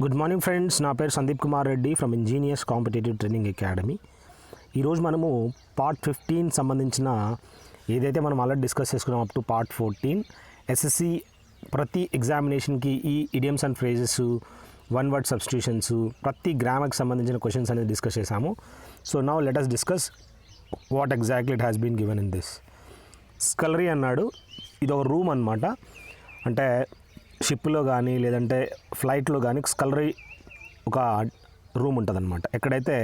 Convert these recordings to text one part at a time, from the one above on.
Good morning friends, నా పేరు Sandeep Kumar Reddy from engineers competitive training academy. ఈరోజు మనము పార్ట్ 15 సంబంధించిన ఏదైతే మనం ఆల్రెడీ డిస్కస్ చేసుకున్నాం అప్ టు పార్ట్ 14 ఎస్ఎస్సి ప్రతి ఎగ్జామినేషన్కి ఈ idioms and phrases, one word substitutions, ప్రతి గ్రామర్కి సంబంధించిన క్వశ్చన్స్ అనేది డిస్కస్ చేసాము. So now let us discuss what exactly it has been given in this. Scullery అన్నాడు, ఇది ఒక రూమ్ అనమాట. అంటే షిప్లో కానీ లేదంటే ఫ్లైట్లో కానీ స్కలరీ ఒక రూమ్ ఉంటుంది అనమాట. ఎక్కడైతే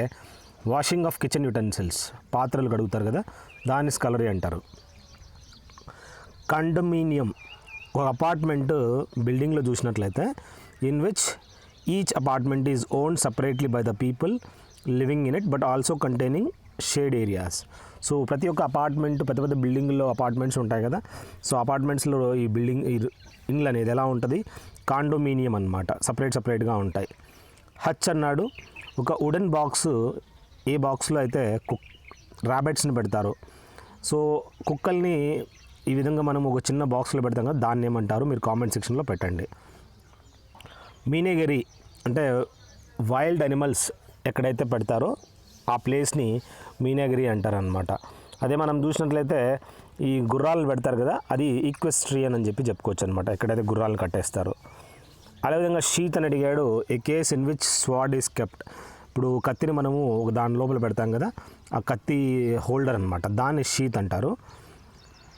వాషింగ్ ఆఫ్ కిచెన్ యుటెన్సిల్స్, పాత్రలు కడుగుతారు కదా, దాన్ని స్కలరీ అంటారు. కండోమినియం ఒక అపార్ట్మెంట్ బిల్డింగ్లో చూసినట్లయితే in which each apartment is owned separately by the people living in it but also containing shade areas. So ప్రతి ఒక్క అపార్ట్మెంట్, పెద్ద పెద్ద బిల్డింగ్లో అపార్ట్మెంట్స్ ఉంటాయి కదా, సో అపార్ట్మెంట్స్లో ఈ ఇండ్లు అనేది ఎలా ఉంటుంది, కాండోమినియం అన్నమాట, సపరేట్గా ఉంటాయి. హచ్ అన్నాడు, ఒక వుడెన్ బాక్స్, ఏ బాక్స్లో అయితే ర్యాబిట్స్ని పెడతారు. సో కుక్కల్ని ఈ విధంగా మనం ఒక చిన్న బాక్స్లో పెడతాం కదా, దాన్ని ఏమంటారు మీరు కామెంట్ సెక్షన్లో పెట్టండి. మీనేగరి అంటే వైల్డ్ అనిమల్స్ ఎక్కడైతే పెడతారో ఆ ప్లేస్ని మీనేగరి అంటారనమాట. అదే మనం చూసినట్లయితే ఈ గుర్రాలు పెడతారు కదా, అది ఈక్వెస్ట్రియన్ అని చెప్పుకోవచ్చు అనమాట, ఎక్కడైతే గుర్రాలను కట్టేస్తారు. అదేవిధంగా షీత్ అని అడిగాడు, a case in which sword is kept. ఇప్పుడు కత్తిని మనము ఒక దాని లోపల పెడతాం కదా, ఆ కత్తి హోల్డర్ అనమాట, దాన్ని షీత్ అంటారు.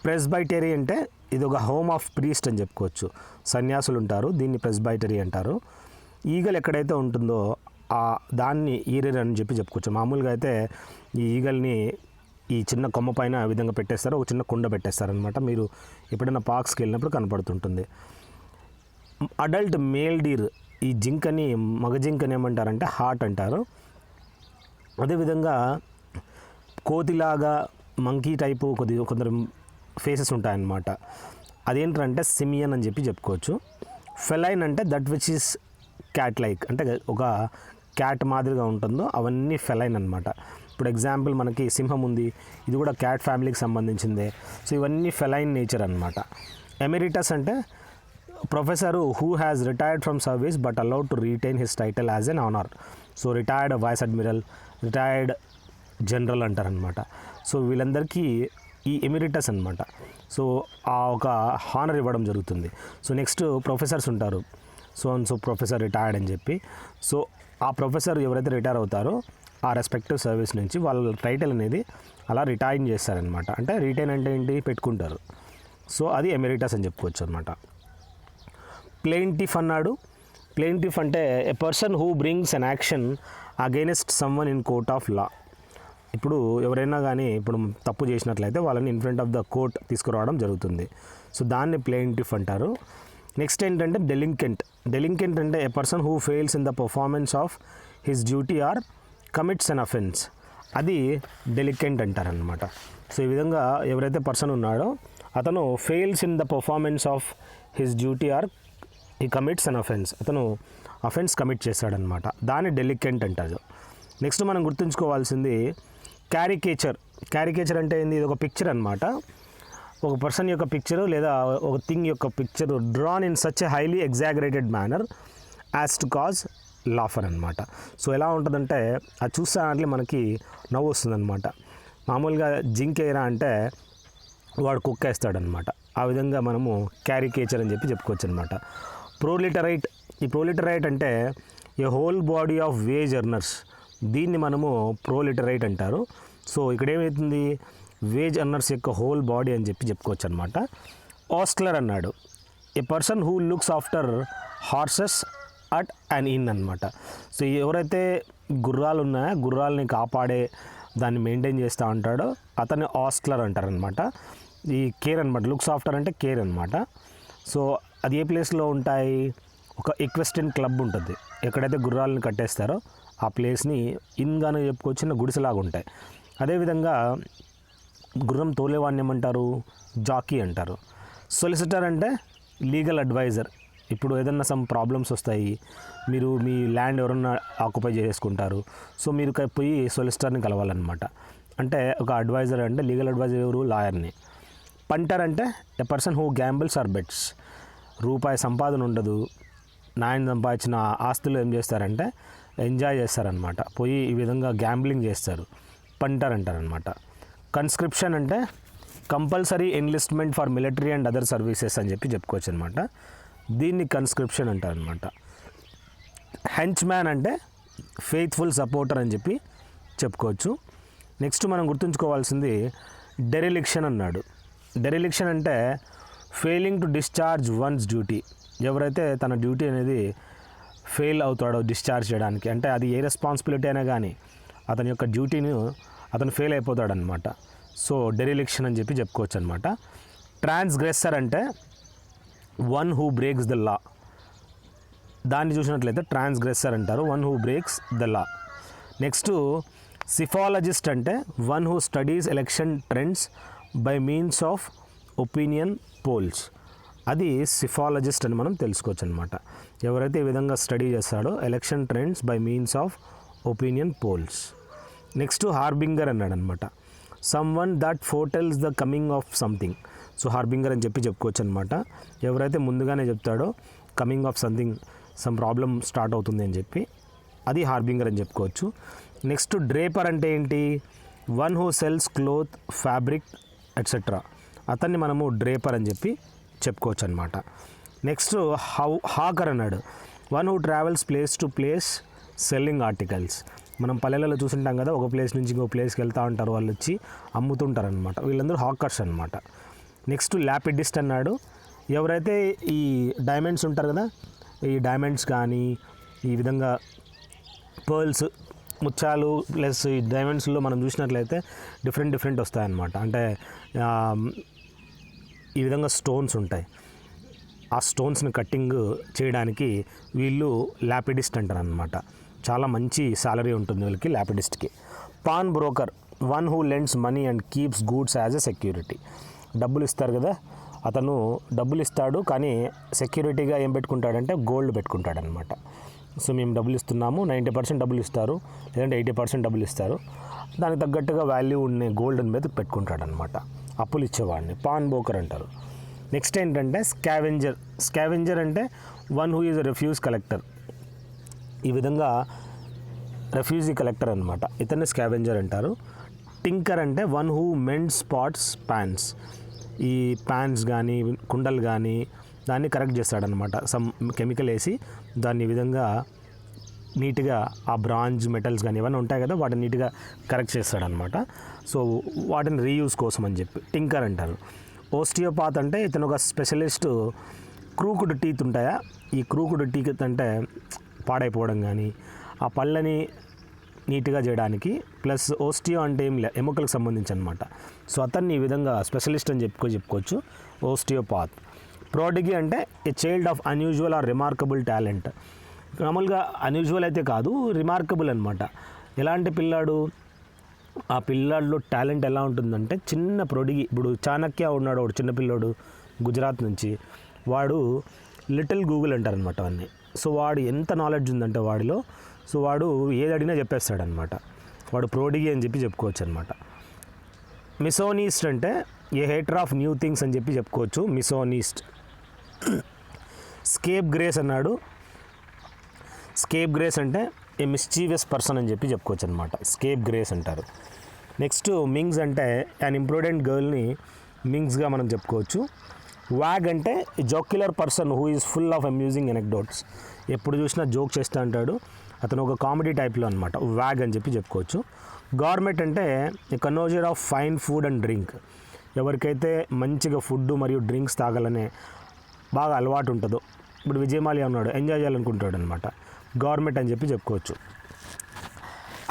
ప్రెస్బైటరీ అంటే ఇది ఒక హోమ్ ఆఫ్ ప్రీస్ట్ అని చెప్పుకోవచ్చు, సన్యాసులు ఉంటారు, దీన్ని ప్రెస్బైటరీ అంటారు. ఈగల్ ఎక్కడైతే ఉంటుందో దాన్ని ఈరెర్ అని చెప్పుకోవచ్చు. మామూలుగా అయితే ఈ ఈగల్ని ఈ చిన్న కొమ్మ పైన ఆ విధంగా పెట్టేస్తారు, ఒక చిన్న కుండ పెట్టేస్తారనమాట. మీరు ఎప్పుడైనా పార్క్స్కి వెళ్ళినప్పుడు కనపడుతుంటుంది. అడల్ట్ మేల్ డీర్, ఈ జింకని, మగ జింకని ఏమంటారంటే హార్ట్ అంటారు. అదేవిధంగా కోతిలాగా మంకీ టైపు కొందరు ఫేసెస్ ఉంటాయన్నమాట, అదేంటంటే సిమియన్ అని చెప్పుకోవచ్చు. ఫెలైన్ అంటే that which is cat like, అంటే ఒక క్యాట్ మాదిరిగా ఉంటుందో అవన్నీ ఫెలైన్ అనమాట. ఇప్పుడు ఎగ్జాంపుల్ మనకి సింహం ఉంది, ఇది కూడా క్యాట్ ఫ్యామిలీకి సంబంధించిందే. సో ఇవన్నీ ఫెలైన్ నేచర్ అనమాట. ఎమెరిటస్ అంటే professor who has retired from service but allowed to retain his title as an honour. So retired vice admiral, retired general అంటారనమాట. సో వీళ్ళందరికీ ఈ ఎమిరిటస్ అనమాట. సో ఆ ఒక హానర్ ఇవ్వడం జరుగుతుంది. సో నెక్స్ట్ ప్రొఫెసర్స్ ఉంటారు, సో ప్రొఫెసర్ రిటైర్డ్ అని చెప్పి. సో ఆ ప్రొఫెసర్ ఎవరైతే రిటైర్ అవుతారో ఆ రెస్పెక్టివ్ సర్వీస్ నుంచి వాళ్ళ టైటిల్ అనేది అలా రిటైన్ చేస్తారనమాట. అంటే రిటైన్ అంటే ఏంటి, పెట్టుకుంటారు. సో అది ఎమెరిటస్ అని చెప్పుకోవచ్చు అనమాట. ప్లెయింటిఫ్ అన్నాడు, ప్లెయింటిఫ్ అంటే a person who brings an action against someone in court of లా. ఇప్పుడు ఎవరైనా కానీ ఇప్పుడు తప్పు చేసినట్లయితే వాళ్ళని in front of the court తీసుకురావడం జరుగుతుంది. సో దాన్ని ప్లెయింటిఫ్ అంటారు. నెక్స్ట్ ఏంటంటే డెలింకెంట్. డెలింకెంట్ అంటే a person who fails in the performance of his duty or commits an offence, అది డెలింకెంట్ అంటారనమాట. సో ఈ విధంగా ఎవరైతే పర్సన్ ఉన్నాడో అతను fails in the performance of his duty or he commits an offence, అతను offence commit చేశాడనమాట, దాన్ని డెలింకెంట్ అంటారు. నెక్స్ట్ మనం గుర్తుంచుకోవాల్సింది క్యారికేచర్. క్యారికేచర్ అంటే ఏంది, ఇది ఒక పిక్చర్ అనమాట, ఒక పర్సన్ యొక్క పిక్చరు లేదా ఒక థింగ్ యొక్క picture drawn in such a highly exaggerated manner as to cause laughter అనమాట. సో ఎలా ఉంటుందంటే అది చూస్తే మనకి నవ్వు వస్తుందన్నమాట. మామూలుగా జింకేరా అంటే వాడు కుక్కేస్తాడనమాట, ఆ విధంగా మనము క్యారికేచర్ అని చెప్పుకోవచ్చు అనమాట. ప్రోలిటరైట్, ఈ ప్రోలిటరైట్ అంటే a whole body of wage earners, దీన్ని మనము ప్రోలిటరైట్ అంటారు. సో ఇక్కడ ఏమవుతుంది, వేజ్ ఎర్నర్స్ యొక్క హోల్ బాడీ అని చెప్పుకోవచ్చు అనమాట. ఆస్ట్లర్ అన్నాడు, a person who looks after horses at and in అనమాట. సో ఎవరైతే గుర్రాలు ఉన్నాయో గుర్రాలని కాపాడే దాన్ని మెయింటైన్ చేస్తూ ఉంటాడో అతన్ని ఆస్ట్లర్ అంటారనమాట. ఈ కేర్ అనమాట, లుక్స్ ఆఫ్టర్ అంటే కేర్ అనమాట. సో అది ఏ ప్లేస్లో ఉంటాయి, ఒక ఈక్వెస్ట్రియన్ క్లబ్ ఉంటుంది, ఎక్కడైతే గుర్రాలను కట్టేస్తారో ఆ ప్లేస్ని ఇన్గానే చెప్పుకోవచ్చు, చిన్న గుడిసెలాగా ఉంటాయి. అదేవిధంగా గుర్రం తోలేవాడిని ఏమంటారు, జాకీ అంటారు. సొలిసిటర్ అంటే లీగల్ అడ్వైజర్. ఇప్పుడు ఏదన్నా సమ్ ప్రాబ్లమ్స్ వస్తాయి, మీరు మీ ల్యాండ్ ఎవరన్నా ఆక్యుపై చేసుకుంటారు, సో మీరు పోయి సొలిసిటర్ని కలవాలన్నమాట. అంటే ఒక అడ్వైజర్ అంటే లీగల్ అడ్వైజర్ ఎవరు, లాయర్ని. పంటర్ అంటే a person who gambles or bets, రూపాయి సంపాదన ఉండదు, నాయన సంపాదించిన ఆస్తులు ఏం చేస్తారంటే ఎంజాయ్ చేస్తారనమాట. పోయి ఈ విధంగా గ్యాంబ్లింగ్ చేస్తారు, పంటర్ అంటారనమాట. కన్స్క్రిప్షన్ అంటే compulsory enlistment for military and other services అని చెప్పి చెప్పుకోవచ్చు అనమాట. దీన్ని కన్స్క్రిప్షన్ అంటారనమాట. హెంచ్మ్యాన్ అంటే ఫెయిత్ఫుల్ సపోర్టర్ అని చెప్పి చెప్పుకోవచ్చు. నెక్స్ట్ మనం గుర్తుంచుకోవాల్సింది డెరిలిక్షన్ అన్నాడు. డెరిలిక్షన్ అంటే failing to discharge one's duty. ఎవరైతే తన డ్యూటీ అనేది ఫెయిల్ అవుతాడో డిశ్చార్జ్ చేయడానికి, అంటే అది ఏ రెస్పాన్సిబిలిటీ అయినా కానీ అతని యొక్క డ్యూటీని అతను ఫెయిల్ అయిపోతాడనమాట. సో డెరిలిక్షన్ అని చెప్పి చెప్పుకోవచ్చు అనమాట. ట్రాన్స్గ్రెసర్ అంటే one who breaks the law. దాన్ని చూసినట్లయితే ట్రాన్స్గ్రెసర్ అంటారు, one who breaks the law. Next psephologist అంటే one who studies election trends by means of opinion polls. అది సిఫాలజిస్ట్ అని మనం తెలుసుకోవచ్చు అనమాట. ఎవరైతే ఈ విధంగా స్టడీ చేస్తాడో election trends by means of opinion polls. Next harbinger అన్నాడు అనమాట. Someone that foretells the coming of something. So harbinger అని చెప్పి చెప్పుకోవచ్చు అనమాట. ఎవరైతే ముందుగానే చెప్తాడో coming of something, some problem start అవుతుంది అని చెప్పి, అది హార్బింగర్ అని చెప్పుకోవచ్చు. నెక్స్ట్ డ్రేపర్ అంటే ఏంటి? One who cells cloth, fabric etcetera. అతన్ని మనము డ్రేపర్ అని చెప్పి చెప్పుకోవచ్చు అనమాట. నెక్స్ట్ హాకర్ అన్నాడు. One who travels place to place selling articles. మనం పల్లెలలో చూసుంటాం కదా, ఒక ప్లేస్ నుంచి ఇంకో ప్లేస్కి వెళ్తూ ఉంటారు, వాళ్ళు వచ్చి అమ్ముతుంటారు అనమాట. వీళ్ళందరూ హాకర్స్ అనమాట. నెక్స్ట్ ల్యాపిడిస్ట్ అన్నాడు. ఎవరైతే ఈ డైమండ్స్ ఉంటారు కదా, ఈ డైమండ్స్ కానీ ఈ విధంగా పర్ల్స్, ముత్యాలు ప్లస్ ఈ డైమండ్స్లో మనం చూసినట్లయితే డిఫరెంట్ వస్తాయన్నమాట. అంటే ఈ విధంగా స్టోన్స్ ఉంటాయి. ఆ స్టోన్స్ని కట్టింగ్ చేయడానికి వీళ్ళు ల్యాపిడిస్ట్ అంటారు అనమాట. చాలా మంచి సాలరీ ఉంటుంది వీళ్ళకి, ల్యాపిడిస్ట్కి. Pawnbroker one who lends money and keeps goods as a security. డబ్బులు ఇస్తారు కదా, అతను డబ్బులు ఇస్తాడు కానీ సెక్యూరిటీగా ఏం పెట్టుకుంటాడంటే గోల్డ్ పెట్టుకుంటాడనమాట. సో మేము డబ్బులు ఇస్తున్నాము, 90% డబ్బులు ఇస్తారు, లేదంటే 80% డబ్బులు ఇస్తారు, దానికి తగ్గట్టుగా వాల్యూ ఉన్న గోల్డ్ మీద పెట్టుకుంటాడనమాట. అప్పులు ఇచ్చేవాడిని పాన్ బ్రోకర్ అంటారు. నెక్స్ట్ ఏంటంటే స్కావెంజర్. స్కావెంజర్ అంటే one who is a refuse collector. ఈ విధంగా రెఫ్యూజీ కలెక్టర్ అనమాట, ఇతన్ని స్కావెంజర్ అంటారు. టింకర్ అంటే వన్ హూ మెండ్స్ పాట్స్, ప్యాన్స్. ఈ ప్యాన్స్ కానీ కుండలు కానీ దాన్ని కరెక్ట్ చేస్తాడనమాట. సమ్ కెమికల్ వేసి దాన్ని ఈ విధంగా నీట్గా ఆ బ్రాంజ్ మెటల్స్ కానీ ఇవన్నీ ఉంటాయి కదా, వాటిని నీట్గా కరెక్ట్ చేస్తాడనమాట. సో వాటిని రీయూజ్ కోసం అని చెప్పి టింకర్ అంటారు. ఓస్టియోపాత్ అంటే ఇతను ఒక స్పెషలిస్ట్. క్రూకుడ్ టీత్ ఉంటాయా, ఈ క్రూకుడ్ టీత్ అంటే పాడైపోవడం కానీ ఆ పళ్ళని నీట్గా చేయడానికి, ప్లస్ ఓస్టియో అంటే ఏం లే, ఎముకలకు సంబంధించి అనమాట. సో అతన్ని ఈ విధంగా స్పెషలిస్ట్ అని చెప్పుకోవచ్చు, ఓస్టియోపాత్. ప్రోడిగీ అంటే a child of unusual or remarkable talent. మామూలుగా అన్యూజువల్ అయితే కాదు, రిమార్కబుల్ అనమాట. ఎలాంటి పిల్లాడు, ఆ పిల్లాడిలో టాలెంట్ ఎలా ఉంటుందంటే చిన్న ప్రోడిగీ. ఇప్పుడు చాణక్య ఉన్నాడు, ఒక చిన్న పిల్లోడు గుజరాత్ నుంచి, వాడు లిటిల్ గూగుల్ అంటారనమాట అవన్నీ. సో వాడు ఎంత నాలెడ్జ్ ఉందంటే వాడిలో, సో వాడు ఏది అడిగినా చెప్పేస్తాడనమాట. వాడు ప్రోడిగీ అని చెప్పి చెప్పుకోవచ్చు అనమాట. మిసోనిస్ట్ అంటే a hater of new things అని చెప్పి చెప్పుకోవచ్చు, మిసోనిస్ట్. స్కేప్ గ్రేస్ అన్నాడు. స్కేప్ గ్రేస్ అంటే ఏ మిస్చీవియస్ పర్సన్ అని చెప్పి చెప్పుకోవచ్చు అనమాట, స్కేప్ గ్రేస్ అంటారు. నెక్స్ట్ మింగ్స్ అంటే అన్ ఇంప్రూడెంట్ గర్ల్ని మింగ్స్గా మనం చెప్పుకోవచ్చు. వాగ్ అంటే jocular person who is full of amusing anecdotes. ఎప్పుడు చూసినా జోక్ చేస్తూ అంటాడు, అతను ఒక కామెడీ టైప్లో అనమాట, వాగ్ అని చెప్పి చెప్పుకోవచ్చు. గవర్నమెంట్ అంటే connoisseur of fine food and drink. ఎవరికైతే మంచిగా ఫుడ్ మరియు డ్రింక్స్ తాగాలనే బాగా అలవాటు ఉంటుందో, ఇప్పుడు విజయమాల్యా ఉన్నాడు, ఎంజాయ్ చేయాలనుకుంటాడు అనమాట, గవర్నమెంట్ అని చెప్పి చెప్పుకోవచ్చు.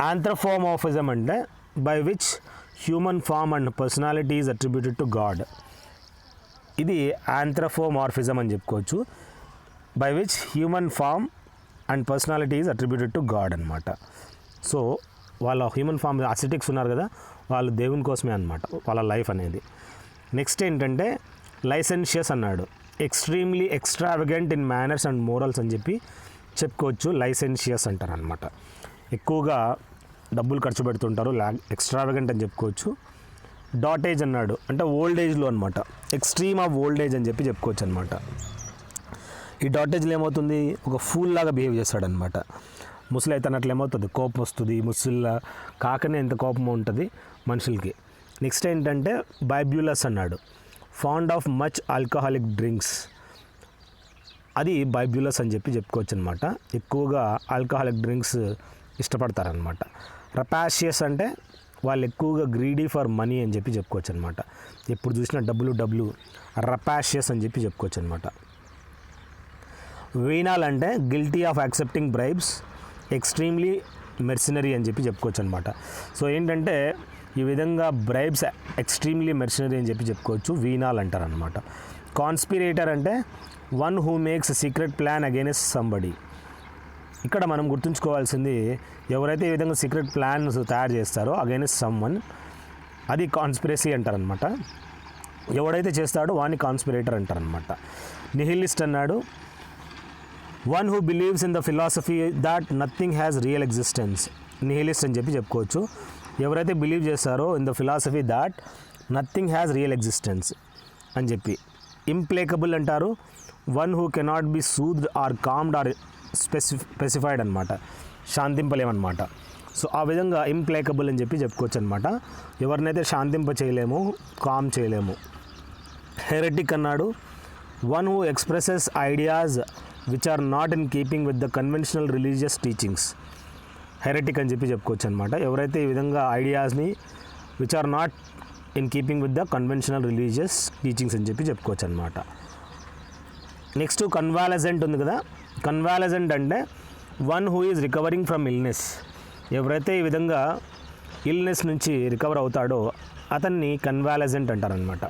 ఆంథ్రోపోమార్ఫిజం అంటే by which human form and personality is attributed to God. ఇది ఆంథ్రోపోమార్ఫిజం అని చెప్పుకోవచ్చు, by which human form and personality is attributed to God అనమాట. సో వాళ్ళ హ్యూమన్ ఫామ్ అసిటిక్స్ ఉన్నారు కదా, వాళ్ళు దేవుని కోసమే అనమాట వాళ్ళ లైఫ్ అనేది. నెక్స్ట్ ఏంటంటే లైసెన్షియస్ అన్నాడు. Extremely extravagant in manners and morals అని చెప్పి చెప్పుకోవచ్చు, లైసెన్షియస్ అంటారు అనమాట. ఎక్కువగా డబ్బులు ఖర్చు పెడుతుంటారు, ఎక్స్ట్రావగెంట్ అని చెప్పుకోవచ్చు. డాటేజ్ అన్నాడు అంటే ఓల్డ్ ఏజ్లో అనమాట, ఎక్స్ట్రీమ్ ఆఫ్ ఓల్డ్ ఏజ్ అని చెప్పి చెప్పుకోవచ్చు అనమాట. ఈ డాటేజ్లో ఏమవుతుంది, ఒక ఫూల్ లాగా బిహేవ్ చేస్తాడనమాట. ముసలి అయితే అన్నట్లు ఏమవుతుంది, కోపం వస్తుంది, ముసలిలా కాకనే ఎంత కోపం ఉంటుంది మనుషులకి. నెక్స్ట్ ఏంటంటే బైబ్యులస్ అన్నాడు, fond of much alcoholic drinks. అది బైబ్యులస్ అని చెప్పి చెప్పుకోవచ్చు అనమాట. ఎక్కువగా ఆల్కహాలిక్ డ్రింక్స్ ఇష్టపడతారనమాట. రపాషియస్ అంటే వాళ్ళు ఎక్కువగా గ్రీడీ ఫర్ మనీ అని చెప్పి చెప్పుకోవచ్చు అనమాట. ఎప్పుడు చూసినా డబ్బులు రపాషియస్ అని చెప్పి చెప్పుకోవచ్చు అనమాట. వీనాల్ అంటే guilty of accepting bribes, extremely mercenary అని చెప్పి చెప్పుకోవచ్చు అనమాట. సో ఏంటంటే ఈ విధంగా బ్రైబ్స్ ఎక్స్ట్రీమ్లీ మెర్సినరీ అని చెప్పి చెప్పుకోవచ్చు, వీనాల్ అంటారనమాట. కాన్స్పిరేటర్ అంటే one who makes secret plan against somebody. ఇక్కడ మనం గుర్తుంచుకోవాల్సింది, ఎవరైతే ఈ విధంగా సీక్రెట్ ప్లాన్స్ తయారు చేస్తారో అగైనెస్ట్ సమ్వన్, అది కాన్స్పిరసీ అంటారనమాట. ఎవడైతే చేస్తాడో వాడిని కాన్స్పిరేటర్ అంటారనమాట. నిహిలిస్ట్ అన్నాడు, one who believes in the philosophy that nothing has real existence. Nihilist అని చెప్పి చెప్పుకోవచ్చు. ఎవరైతే బిలీవ్ చేస్తారో in the philosophy that nothing has real existence అని చెప్పి. ఇంప్లేకబుల్ అంటారు, one who cannot be soothed or calmed or pacified అనమాట, శాంతింపలేమన్నమాట. సో ఆ విధంగా ఇంప్లేకబుల్ అని చెప్పి చెప్పుకోవచ్చు అనమాట. ఎవరినైతే శాంతింప చేయలేము, కామ్ చేయలేము. హెరెటిక్ అన్నాడు, one who expresses ideas which are not in keeping with the conventional religious teachings. Heretic అని చెప్పి చెప్పుకోవచ్చు అనమాట. ఎవరైతే ఈ విధంగా ఐడియాస్ని which are not in keeping with the conventional religious teachings అని చెప్పి చెప్పుకోవచ్చు అనమాట. నెక్స్ట్ కన్వాలజెంట్ ఉంది కదా. కన్వాలజెంట్ అంటే one who is recovering from illness. ఎవరైతే ఈ విధంగా ఇల్నెస్ నుంచి రికవర్ అవుతాడో అతన్ని కన్వాలజెంట్ అంటారనమాట.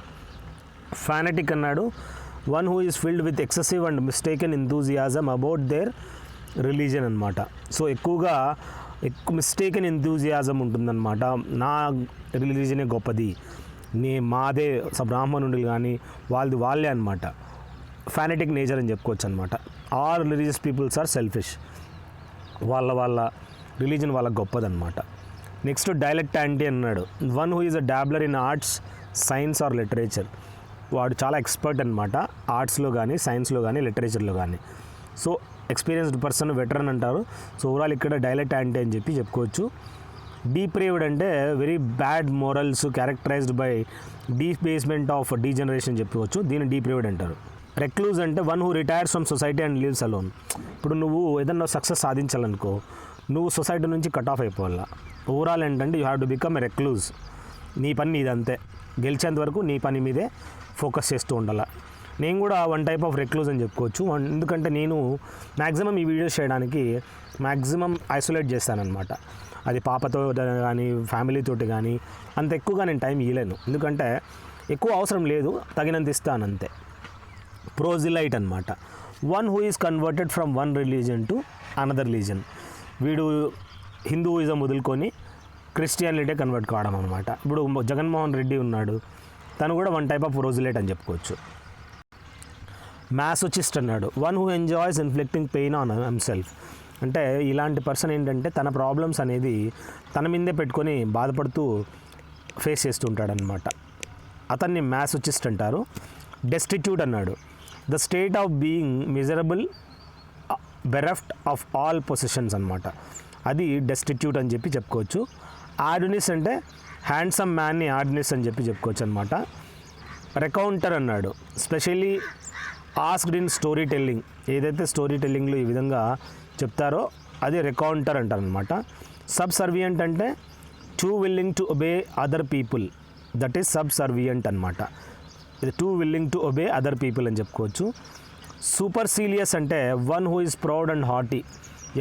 ఫానటిక్ అన్నాడు, one who is filled with excessive and mistaken enthusiasm about their religion అనమాట. సో ఎక్కువ మిస్టేకెన్ ఎంతూజియాజం ఉంటుందన్నమాట. నా రిలీజనే గొప్పది, మాదే బ్రాహ్మణులు కానీ వాళ్ళే అనమాట. ఫానటిక్ నేచర్ అని చెప్పుకోవచ్చు అనమాట. All religious peoples are selfish, వాళ్ళ రిలీజన్ వాళ్ళకి గొప్పదన్నమాట. నెక్స్ట్ డైలెక్టాంటీ అన్నాడు, one who is a dabbler in arts, science or literature. వాడు చాలా ఎక్స్పర్ట్ అనమాట, ఆర్ట్స్లో కానీ, సైన్స్లో కానీ, లిటరేచర్లో కానీ. సో ఎక్స్పీరియన్స్డ్ పర్సన్, వెటరన్ అంటారు. సో ఓవరాల్ ఇక్కడ డైలెక్టాంటీ అని చెప్పి చెప్పుకోవచ్చు. డీప్రేవ్డ్ అంటే very bad morals characterised by debasement of degeneration చెప్పుకోవచ్చు. దీన్ని డీప్రేవ్డ్ అంటారు. రెక్లూజ్ అంటే one who retires from society and leaves alone. ఇప్పుడు నువ్వు ఏదన్నా సక్సెస్ సాధించాలనుకో, నువ్వు సొసైటీ నుంచి కట్ ఆఫ్ అయిపోవాలా. ఓవరాల్ ఏంటంటే you have to become a recluse. నీ పని నీదంతే, గెలిచేంత వరకు నీ పని మీదే ఫోకస్ చేస్తూ ఉండాలి. నేను కూడా వన్ టైప్ ఆఫ్ రెక్లూజ్ అని చెప్పుకోవచ్చు. ఎందుకంటే నేను మ్యాక్సిమం ఈ వీడియోస్ చేయడానికి మ్యాక్సిమం ఐసోలేట్ చేస్తానన్నమాట. అది పాపతో కానీ, ఫ్యామిలీతోటి కానీ అంత ఎక్కువగా నేను టైం ఇవ్వలేను, ఎందుకంటే ఎక్కువ అవసరం లేదు, తగినంత ఇస్తాను అంతే. ప్రోజిలైట్ అనమాట, one who is converted from one religion to another religion. వీడు హిందూయిజం వదులుకొని క్రిస్టియానిటీ కన్వర్ట్ కావడం అనమాట. ఇప్పుడు జగన్మోహన్ రెడ్డి ఉన్నాడు, తను కూడా వన్ టైప్ ఆఫ్ ప్రోజిలైట్ అని చెప్పుకోవచ్చు. మ్యాసోచిస్ట్ అన్నాడు, one who enjoys inflicting pain on himself. అంటే ఇలాంటి పర్సన్ ఏంటంటే తన ప్రాబ్లమ్స్ అనేది తన మీదే పెట్టుకొని బాధపడుతూ ఫేస్ చేస్తుంటాడనమాట. అతన్ని మ్యాసోచిస్ట్ అంటారు. డెస్టిట్యూట్ అన్నాడు, the state of being miserable bereft of all possessions అనమాట. అది డెస్టిట్యూట్ అని చెప్పి చెప్పుకోవచ్చు. ఆర్డినిస్ అంటే హ్యాండ్సమ్ మ్యాన్ని ఆర్డినిస్ అని చెప్పి చెప్పుకోవచ్చు అనమాట. రికౌంటర్ అన్నాడు, specially asked in storytelling. ఏదైతే స్టోరీ టెల్లింగ్లో ఈ విధంగా చెప్తారో అది రికౌంటర్ అంటారనమాట. సబ్ సర్వియంట్ అంటే too willing to obey other people, that is subservient అనమాట. ఇది too willing to obey other people అని చెప్పుకోవచ్చు. సూపర్సీలియస్ అంటే one who is proud and haughty.